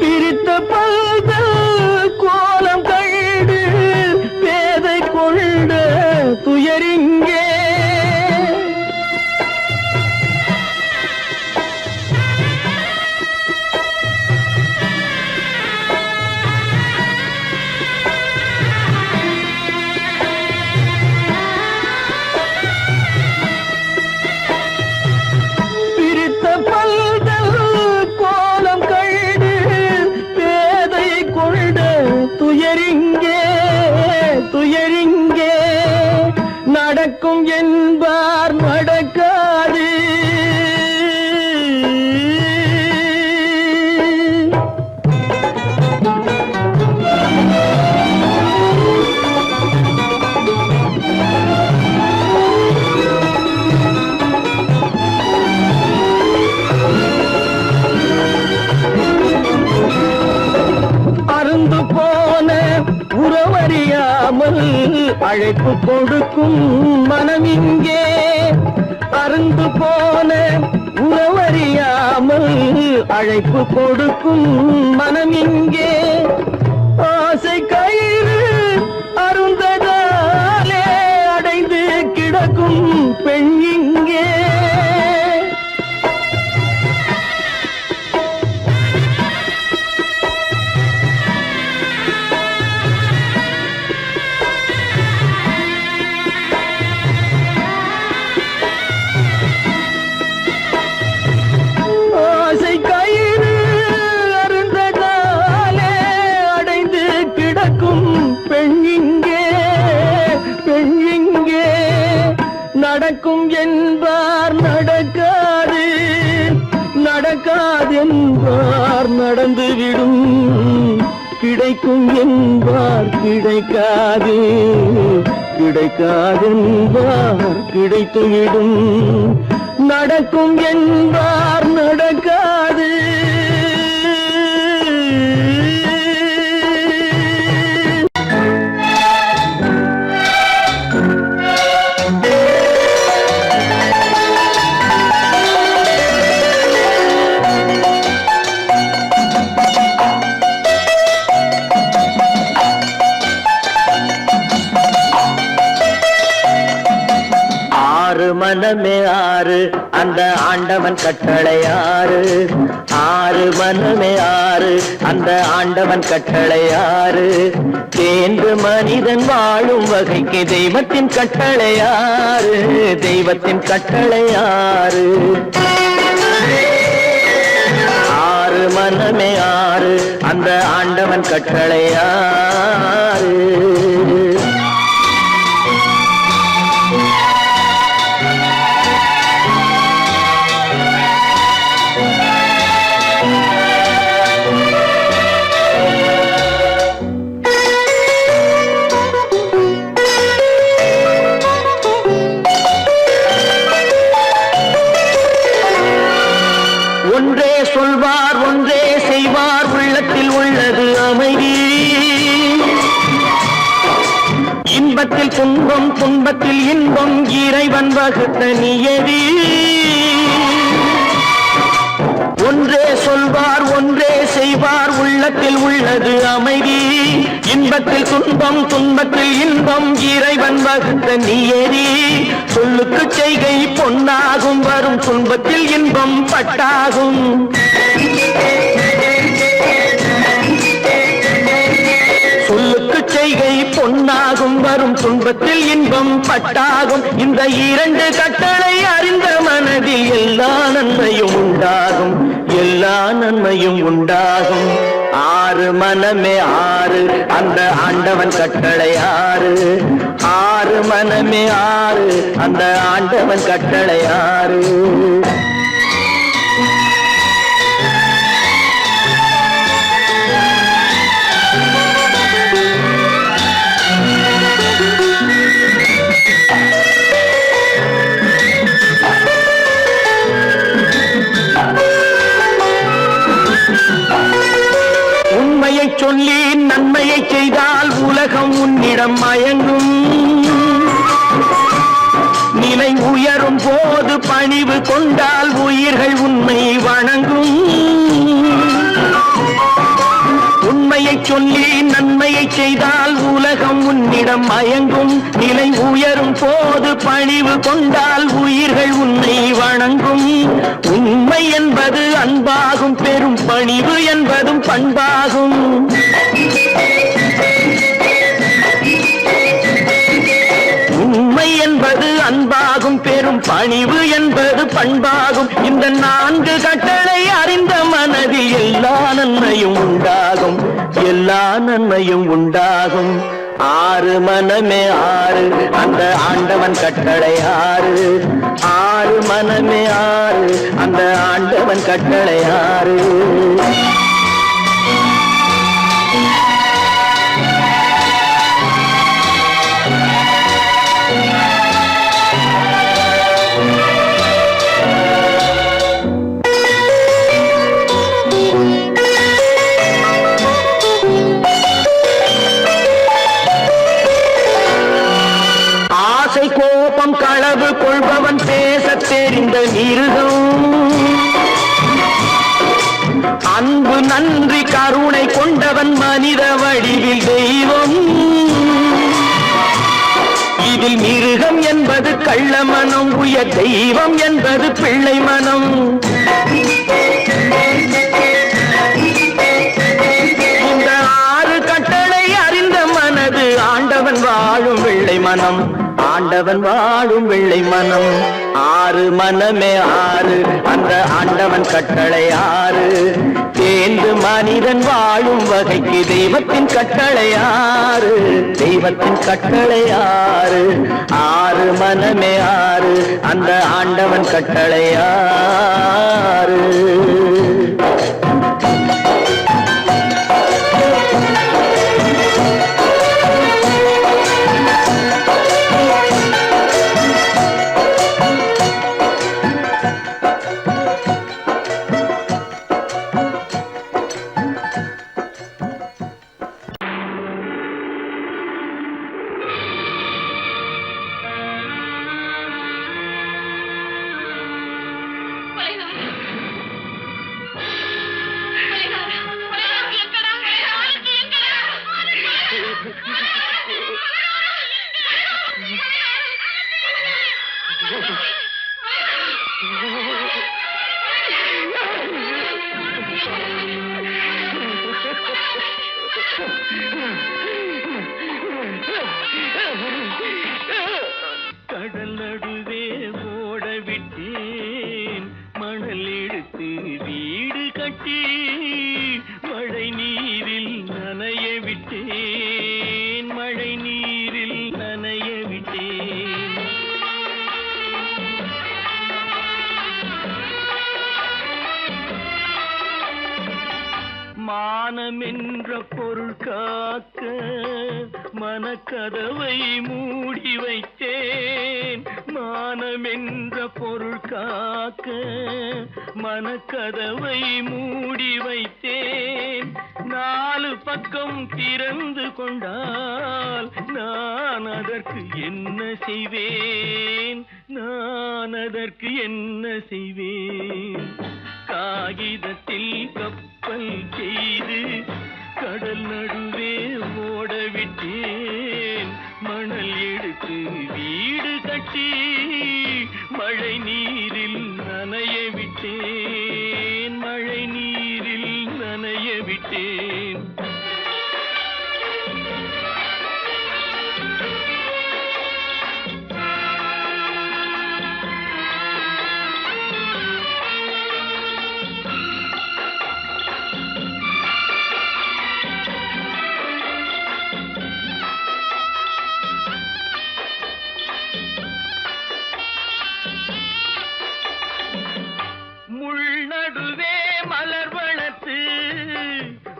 பிரித்த பந்தல் கோலம் கண்டு பேதை கொண்ட துயரிங்கே பிரித்த அழைப்பு கொடுக்கும் மனம் இங்கே அருந்து போன உறவறியாமல் அழைப்பு கொடுக்கும் மனம் இங்கே ஆசை கயிறு அருந்ததாலே அடைந்து கிடக்கும் பெண் இங்கே நடக்கும் என்பார் நடக்காது நடக்காது என்பார் நடந்துவிடும் கிடைக்கும் என்பார் கிடைக்காது கிடைக்காது என்பார் கிடைத்துவிடும் நடக்கும் என்பார் நடக்காது மனமே ஆறு அந்த ஆண்டவன் கட்டளை ஆறு ஆறு மனமே ஆறு அந்த ஆண்டவன் கட்டளை ஆறு தேர்ந்து மனிதன் வாழும் வகைக்கு தெய்வத்தின் கட்டளை ஆறு தெய்வத்தின் கட்டளை ஆறு ஆறு மனமே ஆறு அந்த ஆண்டவன் கட்டளை ஆறு ஒன்றே சொல்வார் ஒன்றே செய்வார் உள்ளத்தில் உள்ளது அமைதி இன்பத்தில் துன்பம் துன்பத்தில் இன்பம் இறைவன் வகுத்த நியதி ஒன்றே சொல்வார் ஒன்றே செய்வார் உள்ளத்தில் உள்ளது அமைதி இன்பத்தில் துன்பம் துன்பத்தில் இன்பம் இறைவன் வகுத்த நியதி சொல்லுக்கு செய்கை பொன்னாகும் வரும் துன்பத்தில் இன்பம் பட்டாகும் சொல்லுக்கு செய்கை பொன்னாகும் வரும் துன்பத்தில் இன்பம் பட்டாகும் இந்த இரண்டு கட்டளை அறிந்த மனதில் எல்லா நன்மையும் உண்டாகும் எல்லா நன்மையும் உண்டாகும் ஆறு மனமே ஆறு அந்த ஆண்டவன் கட்டளை ஆறு ஆறு மனமே ஆறு அந்த ஆண்டவன் கட்டளை ஆறு உண்மையை சொல்லி நன்மையை செய்தால் உலகம் உன்னிடம் மயங்கும் நிலை உயரும் போது பணிவு கொண்டால் உயிர்கள் உன்னை வணங்கும் உண்மையை சொல்லி நன்மையை செய்தால் உலகம் உன்னிடம் மயங்கும் நிலை உயரும் போது பணிவு கொண்டால் உயிர்கள் உன்னை வணங்கும் உண்மை என்பது அன்பாகும் பெரும் பணிவு என்பதும் பண்பாகும் உண்மை என்பது அன்பாகும் பெரும் பணிவு என்பது பண்பாகும் இந்த நான்கு கட்டளை அறிந்த மனதில் எல்லா நன்மையும் உண்டாகும் எல்லா நன்மையும் உண்டாகும் ஆறு மனமே ஆறு அந்த ஆண்டவன் கட்டளை ஆறு ஆறு மனமே ஆறு அந்த ஆண்டவன் கட்டளை ஆறு மிருகம். அன்பு நன்றி கருணை கொண்டவன் மனித வடிவில் தெய்வம். இதில் மிருகம் என்பது கள்ள மனம், உயர் தெய்வம் என்பது பிள்ளை மனம். இந்த 6 கட்டளை அறிந்த மனது ஆண்டவன் வாழும் வெள்ளை மனம், ஆண்டவன் வாழும் வெள்ளை மனம். 6 மனமே 6, அந்த ஆண்டவன் கட்டளை 6. தேர்ந்து மனிதன் வாழும் வகைக்கு தெய்வத்தின் கட்டளை 6, தெய்வத்தின் கட்டளை 6. 6 மனமே 6, அந்த ஆண்டவன் கட்டளை 6. கடல் நடுவே ஓட விட்டேன், மணல் எடுத்து வீடு கட்டி மழை நீரில் நனைய விட்டேன், மழை நீரில் நனைய விட்டேன். மானம் என்ற பொருள் காக்க மனக்கதவை மூடி வைத்தேன், மானம் என்ற பொருள் காக்க மனக்கதவை மூடி வைத்தேன். 4 பக்கம் திறந்து கொண்டால் நான் அதற்கு என்ன செய்வேன், நான் அதற்கு என்ன செய்வேன். காகிதத்தில் கப்பல் செய்து கடல் நடுவே ஓட விட்டேன், மணல் எடுத்து வீடு கட்டி மழை நீரில் நனைய விட்டேன், மழை நீரில் நனைய விட்டேன். நடுவே மலர் வளர்த்து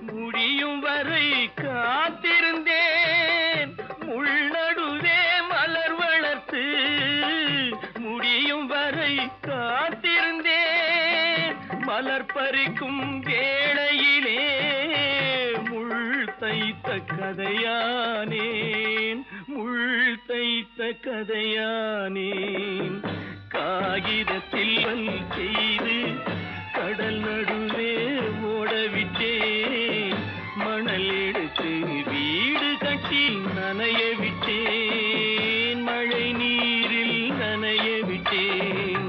முடியும் வரை காத்திருந்தேன், முள் நடுவே மலர் வளர்த்து முடியும் வரை காத்திருந்தேன். மலர் பறிக்கும் வேளையிலே முள் தைத்த கதையானேன், முள் தைத்த கதையானேன். காகிதத்தில் செய்து கடல் நடுவே ஓடவிட்டேன், மணல் எடுத்து வீடு கட்டி நனைய விட்டேன், மழை நீரில் நனைய விட்டேன்.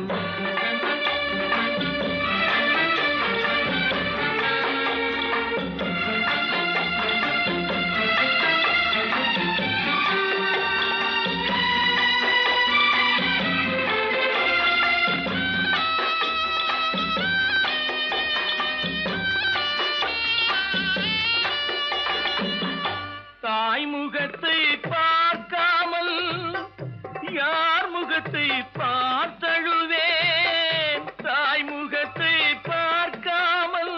முகத்தை பார்க்காமல் யார் முகத்தை பார்த்தழுவேன், தாய் முகத்தை பார்க்காமல்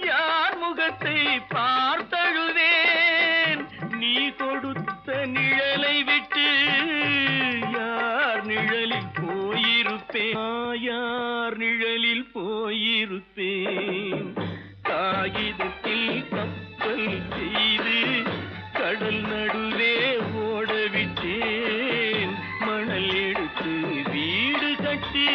யார் முகத்தை பார்த்தழுவேன். நீ கொடுத்த நிழலை விட்டு யார் நிழலில் போயிருப்பேன், யார் நிழலில் போயிருப்பேன். காகிதத்தில் கப்பல் செய்து கடல் நடுவே ஓடவிட்டேன், மணல் எடுத்து வீடு கட்டி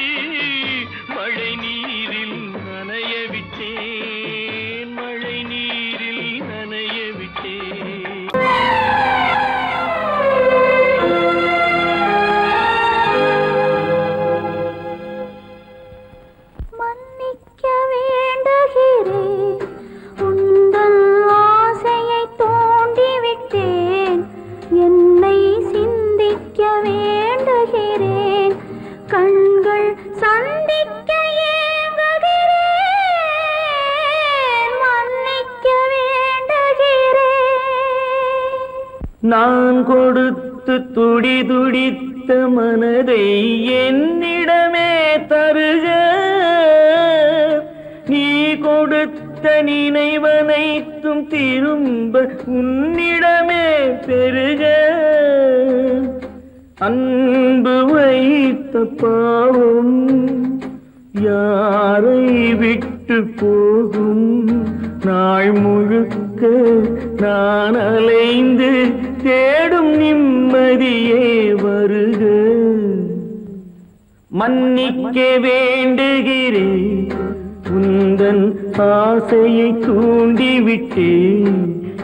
நான் கொடுத்து துடி துடித்த மனதை என்னிடமே தருக, நீ கொடுத்த நினைவனைத்தும் திரும்ப உன்னிடமே பெருக. அன்பு வைத்த பாவம் யாரை விட்டு போகும், நாள் முழுக்க நான் அலைந்து தேடும் நிம்மதியே வருக. மன்னிக்க வேண்டுகிறேன், உந்தன் ஆசையை தூண்டிவிட்டேன்,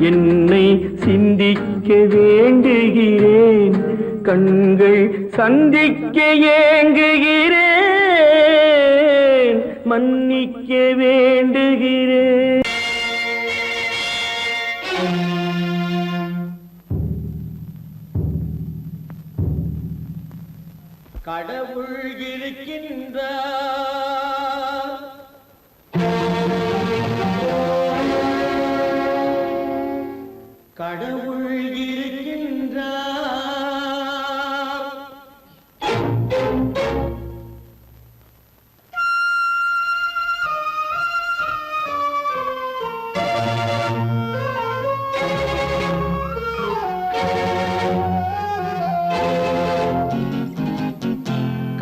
என்னை சிந்திக்க வேண்டுகிறேன், கண்கள் சந்திக்க ஏங்குகிறேன், மன்னிக்க வேண்டுகிறேன். கடவுள் இருக்கின்றார், கடவுள் இருக்கின்றார்.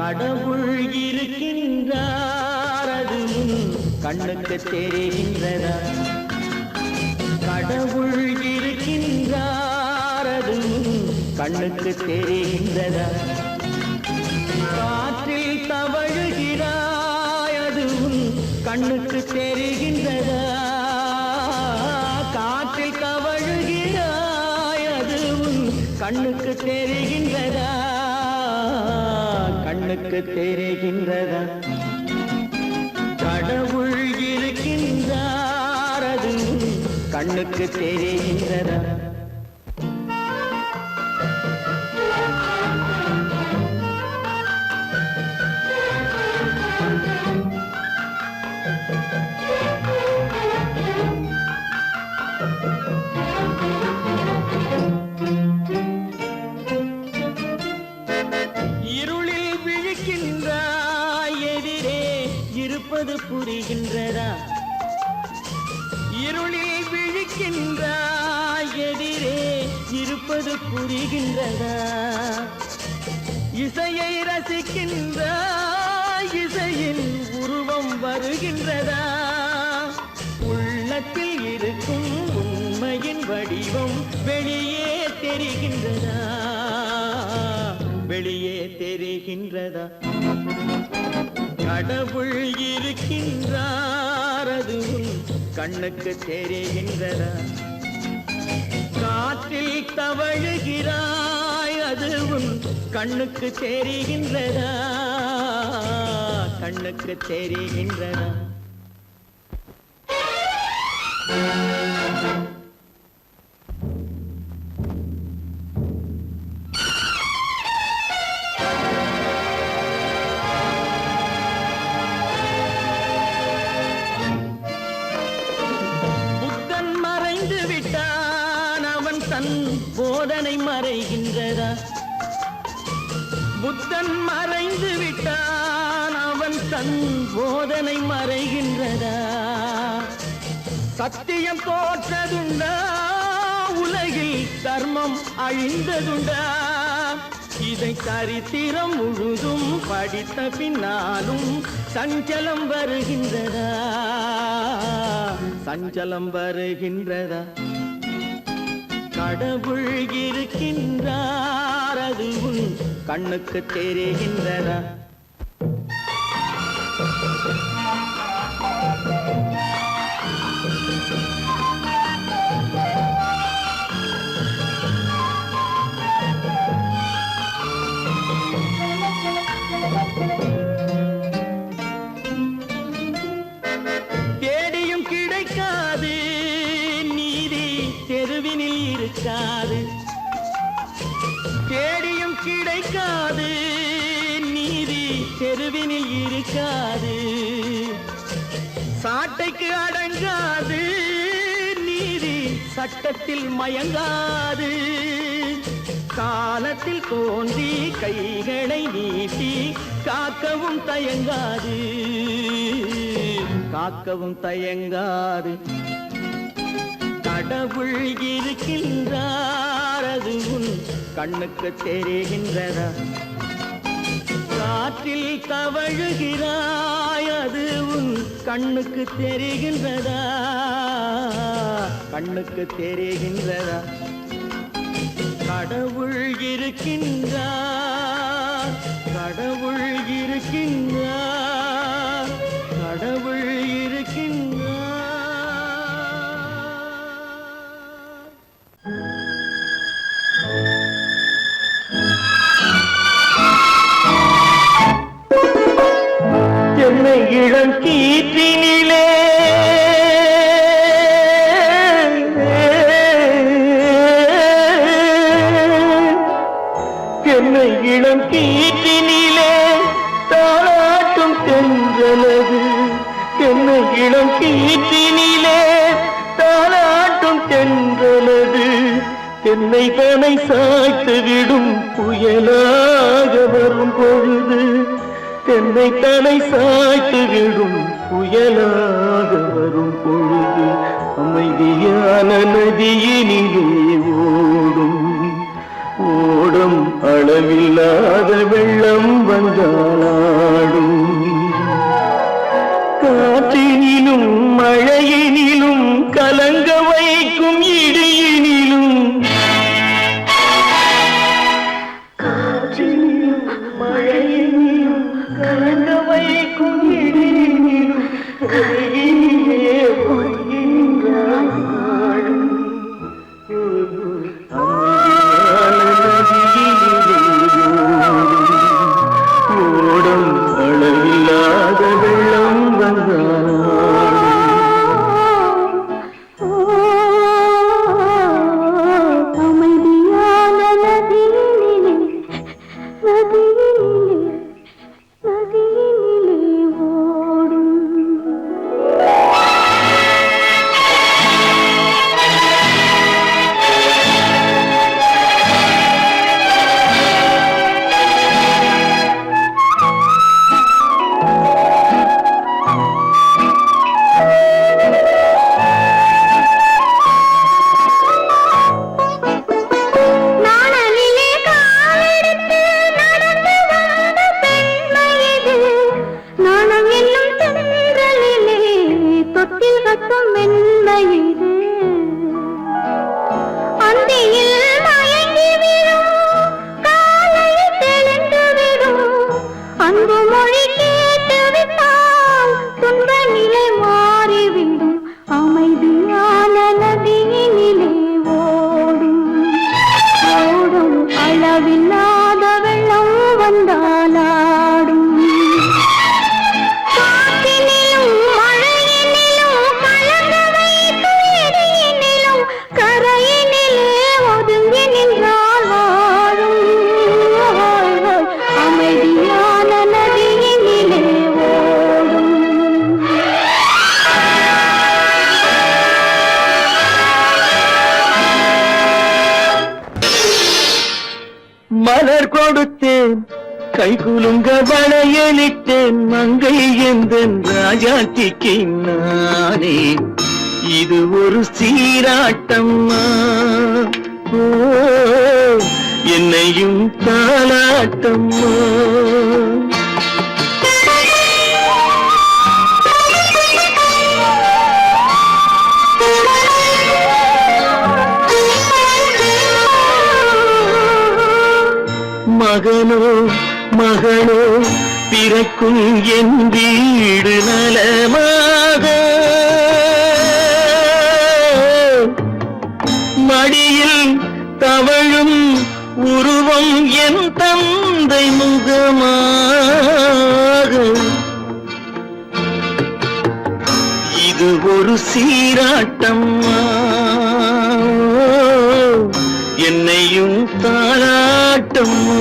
கடவுள் இருக்கின்றார், அது கண்ணுக்கு தெரிகின்றதா? கடவுள் இருக்கின்றார், அது கண்ணுக்கு தெரிகின்றதா? காற்றில் தவழுகிறாய், அது கண்ணுக்கு தெரிகின்றதா? காற்றில் தவழுகிறாய், அது கண்ணுக்கு தெரிகின்றதா? கண்ணுக்கு தெரிகின்றதா? கடவுள் இருக்கின்றார், அது கண்ணுக்கு தெரிகின்றதா? புரிகின்றதா? இருளில் விழிக்கின்றாய், எதிரே இருப்பது புரிகின்றதா? இசையை ரசிக்கின்றாய், இசையின் உருவம் வருகின்றதா? உள்ளத்தில் இருக்கும் உண்மையின் வடிவம் வெளியே தெரிகின்றதா? வெளியே தெரிகின்றதா? கடவுள் இருக்கின்றார், அது கண்ணுக்கு தெரிகின்றதா? காற்றில் தவழுகிறாய், அது கண்ணுக்கு தெரிகின்றதா? கண்ணுக்கு தெரிகின்றதா? போதனை மறைகின்றதா? புத்தன் மறைந்து விட்டான், அவன் தன் போதனை மறைகின்றதா? சத்தியம் தோற்றதுண்டா? உலகில் தர்மம் அழிந்ததுண்டா? இதை சரித்திரம் முழுதும் படித்த பின்னாலும் சஞ்சலம் வருகின்றதா? சஞ்சலம் வருகின்றதா? கடவுள் இருக்கின்றார், அது கண்ணுக்கு தெரிகின்றதா? தேடியும் கிடைக்காது நீதி, தெருவினில் இருக்காது. தேடியும் கிடைக்காது நீதி, தெருவினில் இருக்காது. சாட்டைக்கு அடங்காது நீதி, சட்டத்தில் மயங்காது காலத்தில் தோன்றி கைகளை நீட்டி காக்கவும் தயங்காது காக்கவும் தயங்காது கடவுள் இருக்கின்றார் அது உன் கண்ணுக்கு தெரிகின்றதா காற்றில் தவழுகிறாய் அது உன் கண்ணுக்கு தெரிகின்றதா கண்ணுக்கு தெரிகின்றதா கடவுள் இருக்கின்றார் கடவுள் இருக்கின்றார் கடவுள் இருக்கின்றார் என்னை இளம் கீற்றினிலே என்னை இளம் கீற்றினிலே தாளாட்டும் தென்றலது என்னை இளம் கீற்றினிலே தாளாட்டும் தென்றலது என்னை தனை சாய்த்து விடும் புயலாக வரும் பொழுது என்னை தலை சாய்த்து விடும் புயலாக வரும் பொழுது அமைதியான நதியினிலே ஓடும் ஓடும் அளவில்லாத வெள்ளம் வந்தாடும் காற்றினிலும் மழையினிலும் கலங்க வைக்கும் இடியினிலும் காற்றினிலும் மழையினிலும் கலங்க வைக்கும் இடியினிலும் கையிலே பொய்கின்றாய் வாழும் ஓடும் அளவில்லாத வெள்ளம் அமைதியான நதியினிலே ஓடும் நாணலிலே காலெடுத்து நடந்து வந்த பெண்மை இது நாணம் என்னும் தென்றலிலே தொட்டில் கட்டும் மென்மை இது அந்தியில் மயங்கி விடும் காலையில் தெளிந்து விடும் அன்பு மொழி கேட்டு விட்டால் துன்ப நிலை மாறிவிடும் அமைதியான நதியினிலே ஓடும் ஓடும் அளவில்லாத வெள்ளம் வந்தாலாடும் காற்றினிலும் மழையினிலும் கலங்க வைக்கும் இடியினிலும் கரையினிலே ஒதுங்கி நின்றால் வாழும் அமைதியான நதியினிலே ஓடும் மலர் கொடுத்தேன் கை குலுங்க வளையலிட்டேன் மங்கை எந்தன் ராஜாத்திக்கு நானே இது ஒரு சீராட்டம்மா ஓ என்னையும் தாலாட்டம்மா மகனோ மகளோ பிறக்கும் என் வீடு நலமாக மடியில் தவழும் உருவம் என் தந்தை முகமாக இது ஒரு சீராட்டம்மா என்னையும் தாளாட்டம்மா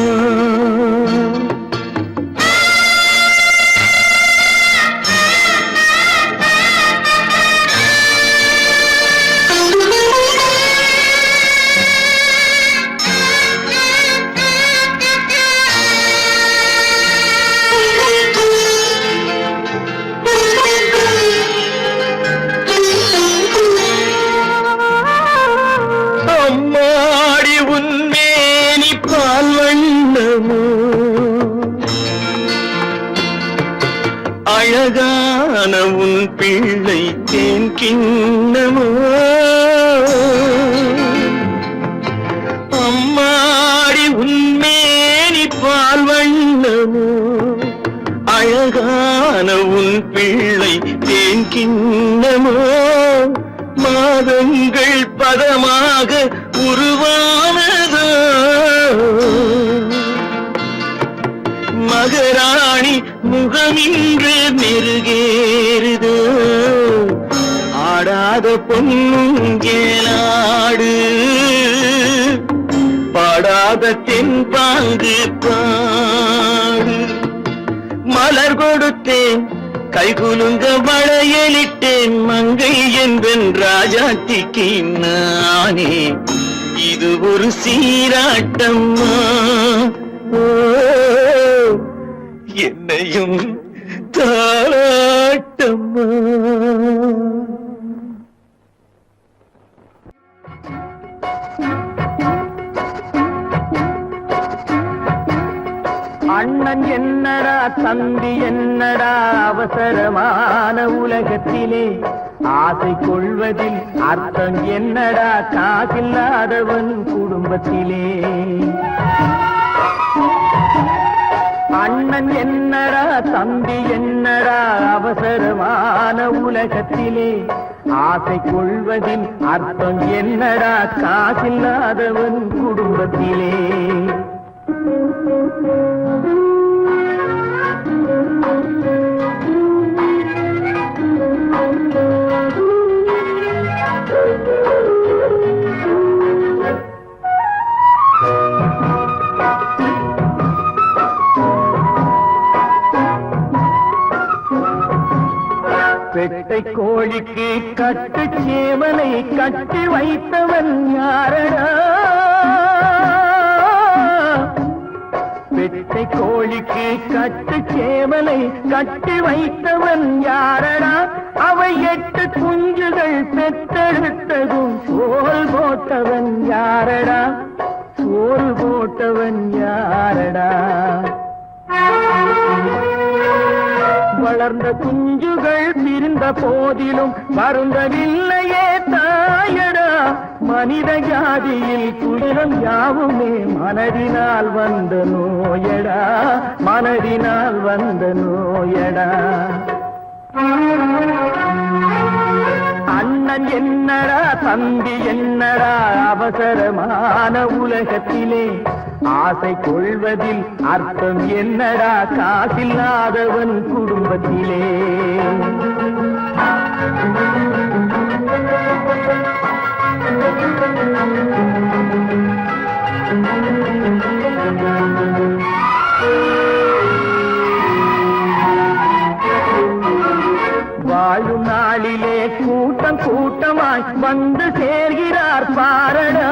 அழகான உன் பிள்ளை தேன் கிண்ணமோ அம்மாடி உன்மேனி பால் வண்ணமோ அழகான உன் பிள்ளை தேன் கிண்ணமோ மாதங்கள் பதமாக உருவானதோ மகராணி முகமின்று நெருகேறுதோ ஆடாத பொன்னுங்கேலாடு பாடாத தென்பாங்கு பாடு மலர் கொடுத்தேன் கைகுலுங்க வளையலிட்டேன் மங்கை என்பன் ராஜாத்திக்கு நானே இது ஒரு சீராட்டம்மா என்னையும் தாளாட்டம்மா அண்ணன் என்னடா தம்பி என்னடா அவசரமான உலகத்திலே ஆசை கொள்வதில் அர்த்தம் என்னடா காசில்லாதவன் குடும்பத்திலே அண்ணன் என்னடா தம்பி என்னடா அவசரமான உலகத்திலே ஆசை கொள்வதில் அர்த்தம் என்னடா காசில்லாதவன் குடும்பத்திலே பெட்டை கோழிக்கு கட்டு சேவலை கட்டி வைத்தவன் யாரடா பெட்டை கோழிக்கு கட்டு சேவலை கட்டி வைத்தவன் யாரடா அவை 8 குஞ்சுகள் பெற்றெடுத்ததும் சோறு போட்டவன் யாரடா சோறு போட்டவன் யாரடா வளர்ந்த குஞ்சுகள் பிரிந்த போதிலும் வருந்தவில்லையே தாயடா மனித ஜாதியில் துயரம் யாவுமே மனதினால் வந்த நோயடா மனதினால் வந்த நோயடா அண்ணன் என்னடா தம்பி என்னடா அவசரமான உலகத்திலே ஆசை கொள்வதில் அர்த்தம் என்னடா காசில்லாதவன் குடும்பத்திலே வாழும் நாளிலே கூட்டம் கூட்டமாய் வந்து சேர்கிறார் பாரடா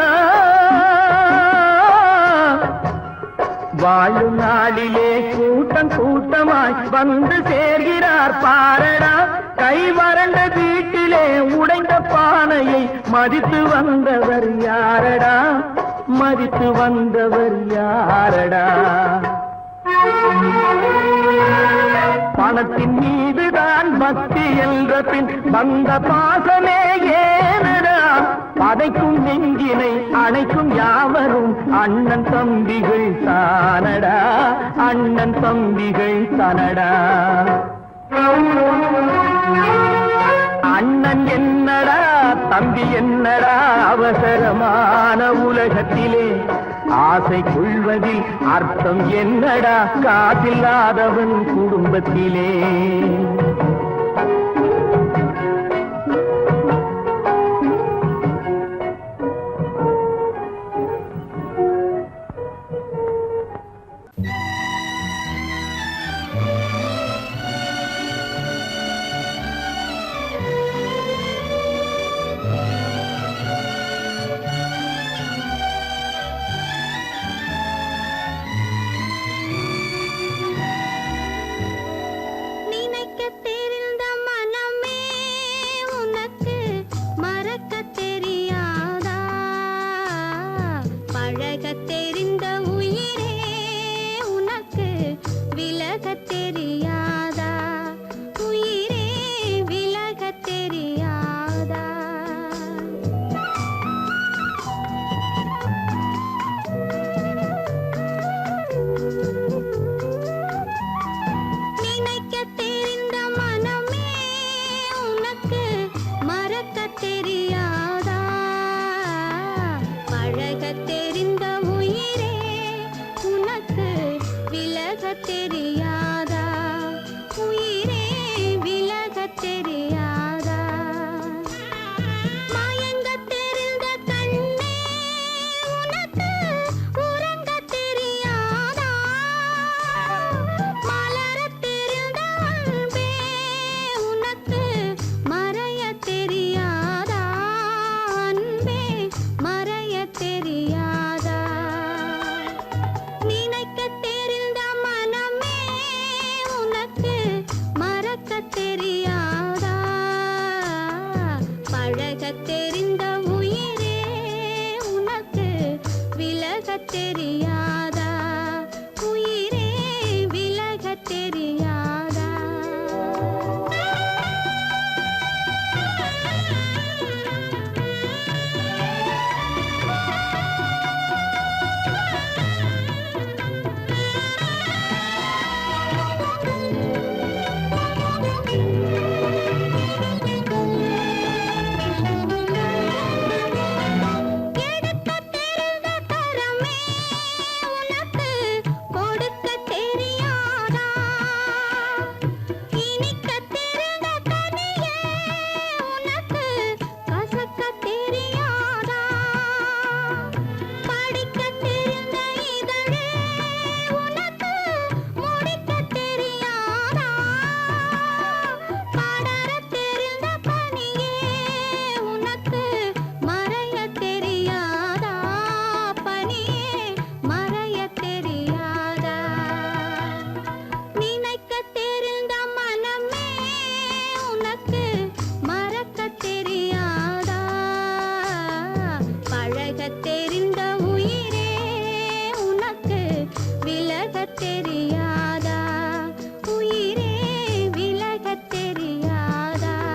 வாழும் நாளிலே கூட்டம் கூட்டமாய் வந்து சேர்கிறார் பாரடா கை வறண்ட வீட்டிலே உடைந்த பானையை மதித்து வந்தவர் யாரடா மதித்து வந்தவர் யாரடா பணத்தின் மீதுதான் பக்தி என்ற பின் வந்த பாசமே ஏனடா பதைக்கும் நெஞ்சினை அணைக்கும் யாவரும் அண்ணன் தம்பிகள் தானடா அண்ணன் தம்பிகள் தானடா அண்ணன் என்னடா தம்பி என்னடா அவசரமான உலகத்திலே ஆசை கொள்வதில் அர்த்தம் என்னடா காசில்லாதவன் குடும்பத்திலே நினைக்க விலகத் தெரிந்த உயிரே உனக்கு விலகத் தெரியாதா? உயிரே விலகத் தெரியாதா? தெரிந்த உயிரே உனக்கு விலகத் தெரியாதா? உயிரே விலகத் தெரியாதா?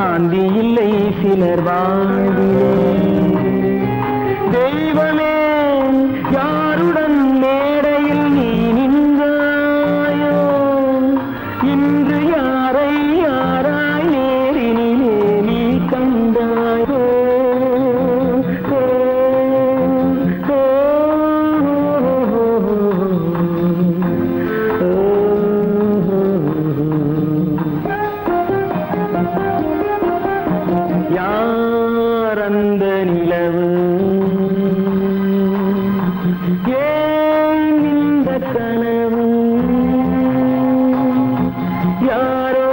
சாந்தி இல்லை சிலர் வாழ்விலே. தெய்வமே யாருடன் மேடையில் நீ நின்றாயோ, இன்று யாரை யாராய் நேரினிலே நீ கண்டாயோ. யார் அந்த நிலவு, ஏன் இந்த கனவு, யாரோ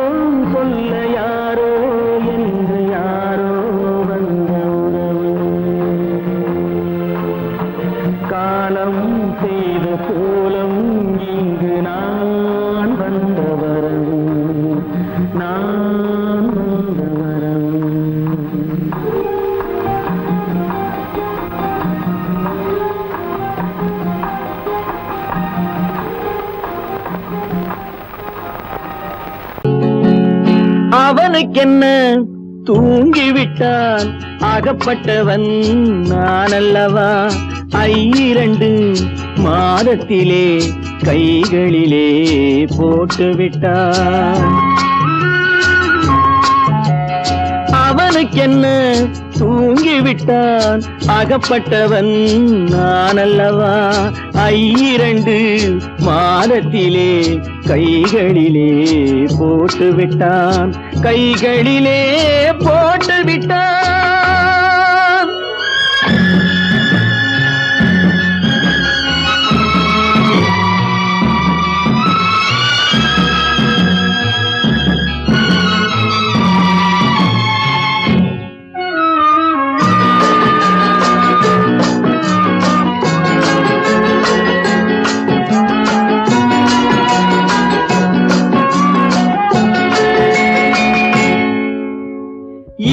சொல்ல யாரோ என்று யாரோ வந்த உறவு. காலம் செய்த கோலம் இங்கு நான் வந்த வரவு, நான் வந்த வரவு. அவனுக்கென்ன தூங்கிவிட்டான், அகப்பட்டவன் நான் அல்லவா. 2 மாதத்திலே கைகளிலே போட்டுவிட்டான். அவனுக்கென்ன தூங்கிவிட்டான், அகப்பட்டவன் நான் அல்லவா. 2 மாதத்திலே கைகளிலே போட்டுவிட்டான், கைகளிலே போட்டுவிட்டான்.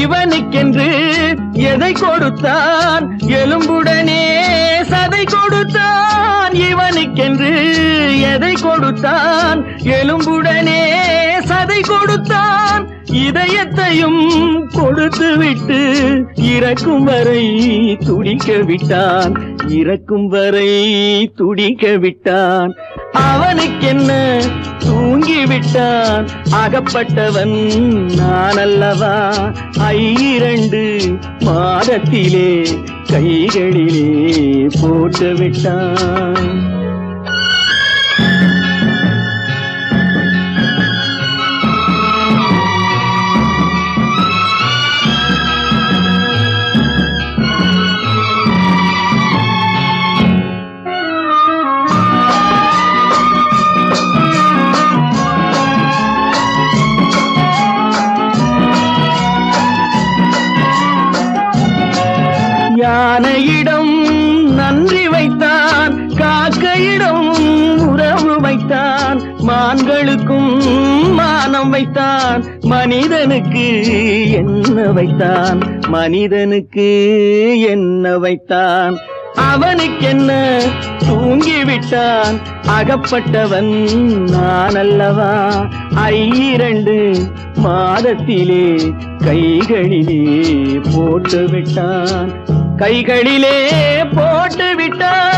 இவனுக்கென்று எதை கொடுத்தான், எலும்புடனே சதை கொடுத்தான். இவனுக்கென்று எதை கொடுத்தான், எலும்புடனே சதை கொடுத்தான். இதயத்தையும் கொடுத்து விட்டு இறக்கும் வரை துடிக்க விட்டான், இறக்கும் வரை துடிக்க விட்டான். அவனுக்கென்ன தூங்கிவிட்டான், அகப்பட்டவன் நான் அல்லவா. 2 மாதத்திலே கைகளிலே போட்டுவிட்டான். யானையிடம் நன்றி வைத்தான், காக்கையிடம் உறவு வைத்தான். மான்களுக்கும் மானம் வைத்தான், மனிதனுக்கு என்ன வைத்தான், மனிதனுக்கு என்ன வைத்தான். அவனுக்கென்ன தூங்கிவிட்டான், அகப்பட்டவன் நான் அல்லவா. 2 மாதத்திலே கைகளிலே போட்டுவிட்டான், கைகளிலே போட்டுவிட்டான்.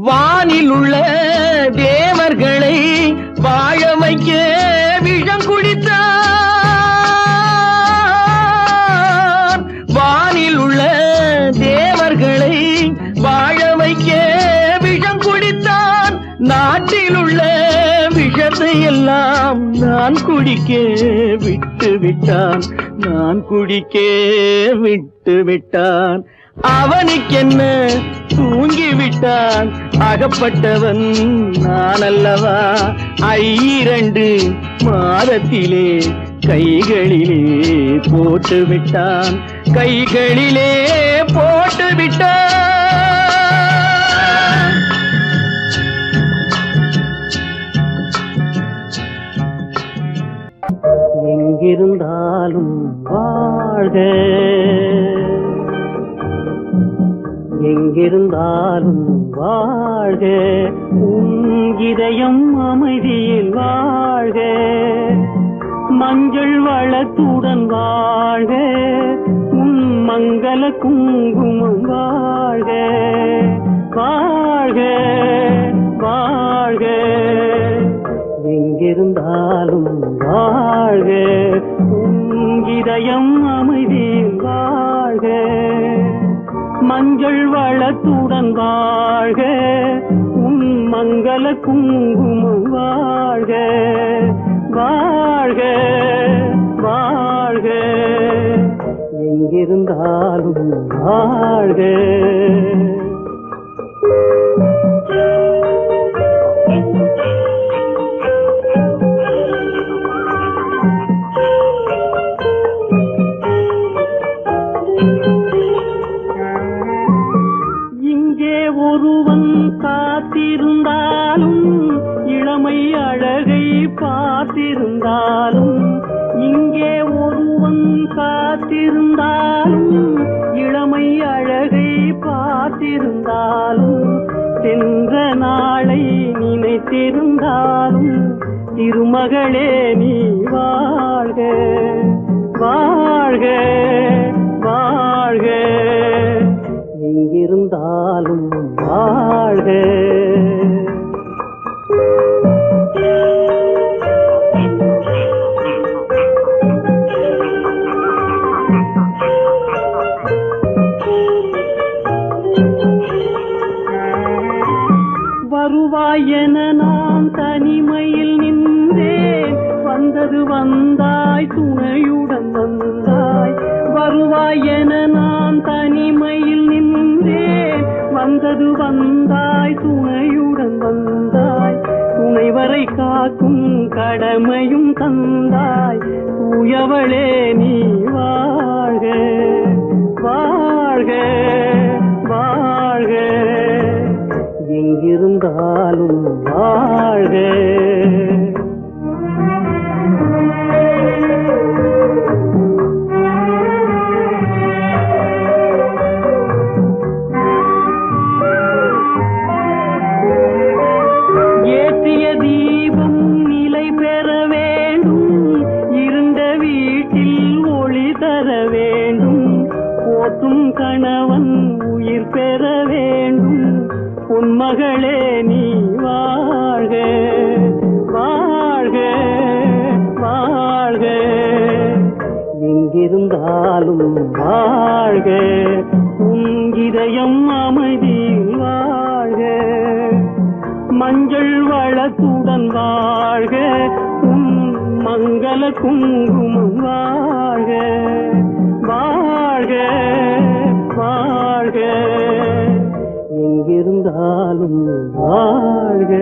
வானில் உள்ள தேவர்களை வாழ வைக்க விஷம் குடித்தான். வானில் உள்ள தேவர்களை வாழ வைக்க விஷம் குடித்தான். நாட்டில் உள்ள விஷத்தை எல்லாம் நான் குடிக்க விட்டு விட்டான், நான் குடிக்க விட்டு விட்டான். அவனுக்கென்ன தூங்கிவிட்டான், அகப்பட்டவன் நான் அல்லவா. 2 மாதத்திலே கைகளிலே போட்டு விட்டான், கைகளிலே போட்டு விட்டான். எங்கிருந்தாலும் வாழ்க, எங்கிருந்தாலும் வாழ்க, உன் இதயம் அமைதியில் வாழ்க, மஞ்சள் வளத்துடன் வாழ்க, உன் மங்கள குங்குமம் வாழ்க, வாழ்க வாழ்க, எங்கிருந்தாலும் வாழ்க, உன் இதயம் அமைதியில் வாழ்க, மஞ்சள் வளத்துடன் வாழ்க, உன் மங்கள குங்குமம் வாழ்க, வாழ்க வாழ்க, எங்கிருந்தாலும் வாழ்க. ஒருவன் காத்திருந்தாலும் இளமை அழகை பார்த்திருந்தாலும், இங்கே ஒருவன் காத்திருந்தாலும் இளமை அழகை பார்த்திருந்தாலும், சென்ற நாளை நினைத்திருந்தாலும் திருமகளே நீ வாழ்க, வாழ்க வாழ்க, எங்கிருந்தாலும் வாழ்க. வருவாய் என நான் தனிமையில் நின்றேன், வந்தது வந்தாய் துணையுடன் வந்தாய், வருவாய் என நான் தனிமையில் நின்றேன், வந்தது வந்தாய் துணையுடன் வந்தாய், துணைவரை காக்கும் கடமையும் தந்தாய், தூயவளே நீ வாழ்க, வாழ்க வாழ்க, எங்கிருந்தாலும் வாழ்க. ஏற்றிய தீபம் நிலை பெற வேண்டும், இருண்ட வீட்டில் ஒளி தர வேண்டும், போற்றும் கணவன் உயிர் பெற வேண்டும், உன்மகளே நீ வாழ்க, வாழ்க வாழ்க, எங்கிருந்தாலும் வாழ்க, உன் இதயம் அமைதியில் வாழ்க, மஞ்சள் வளத்துடன் வாழ்க, உன் மங்கள குங்குமம் வாழ்க, வாழ்க வாழ்க, எங்கிருந்தாலும் வாழ்க.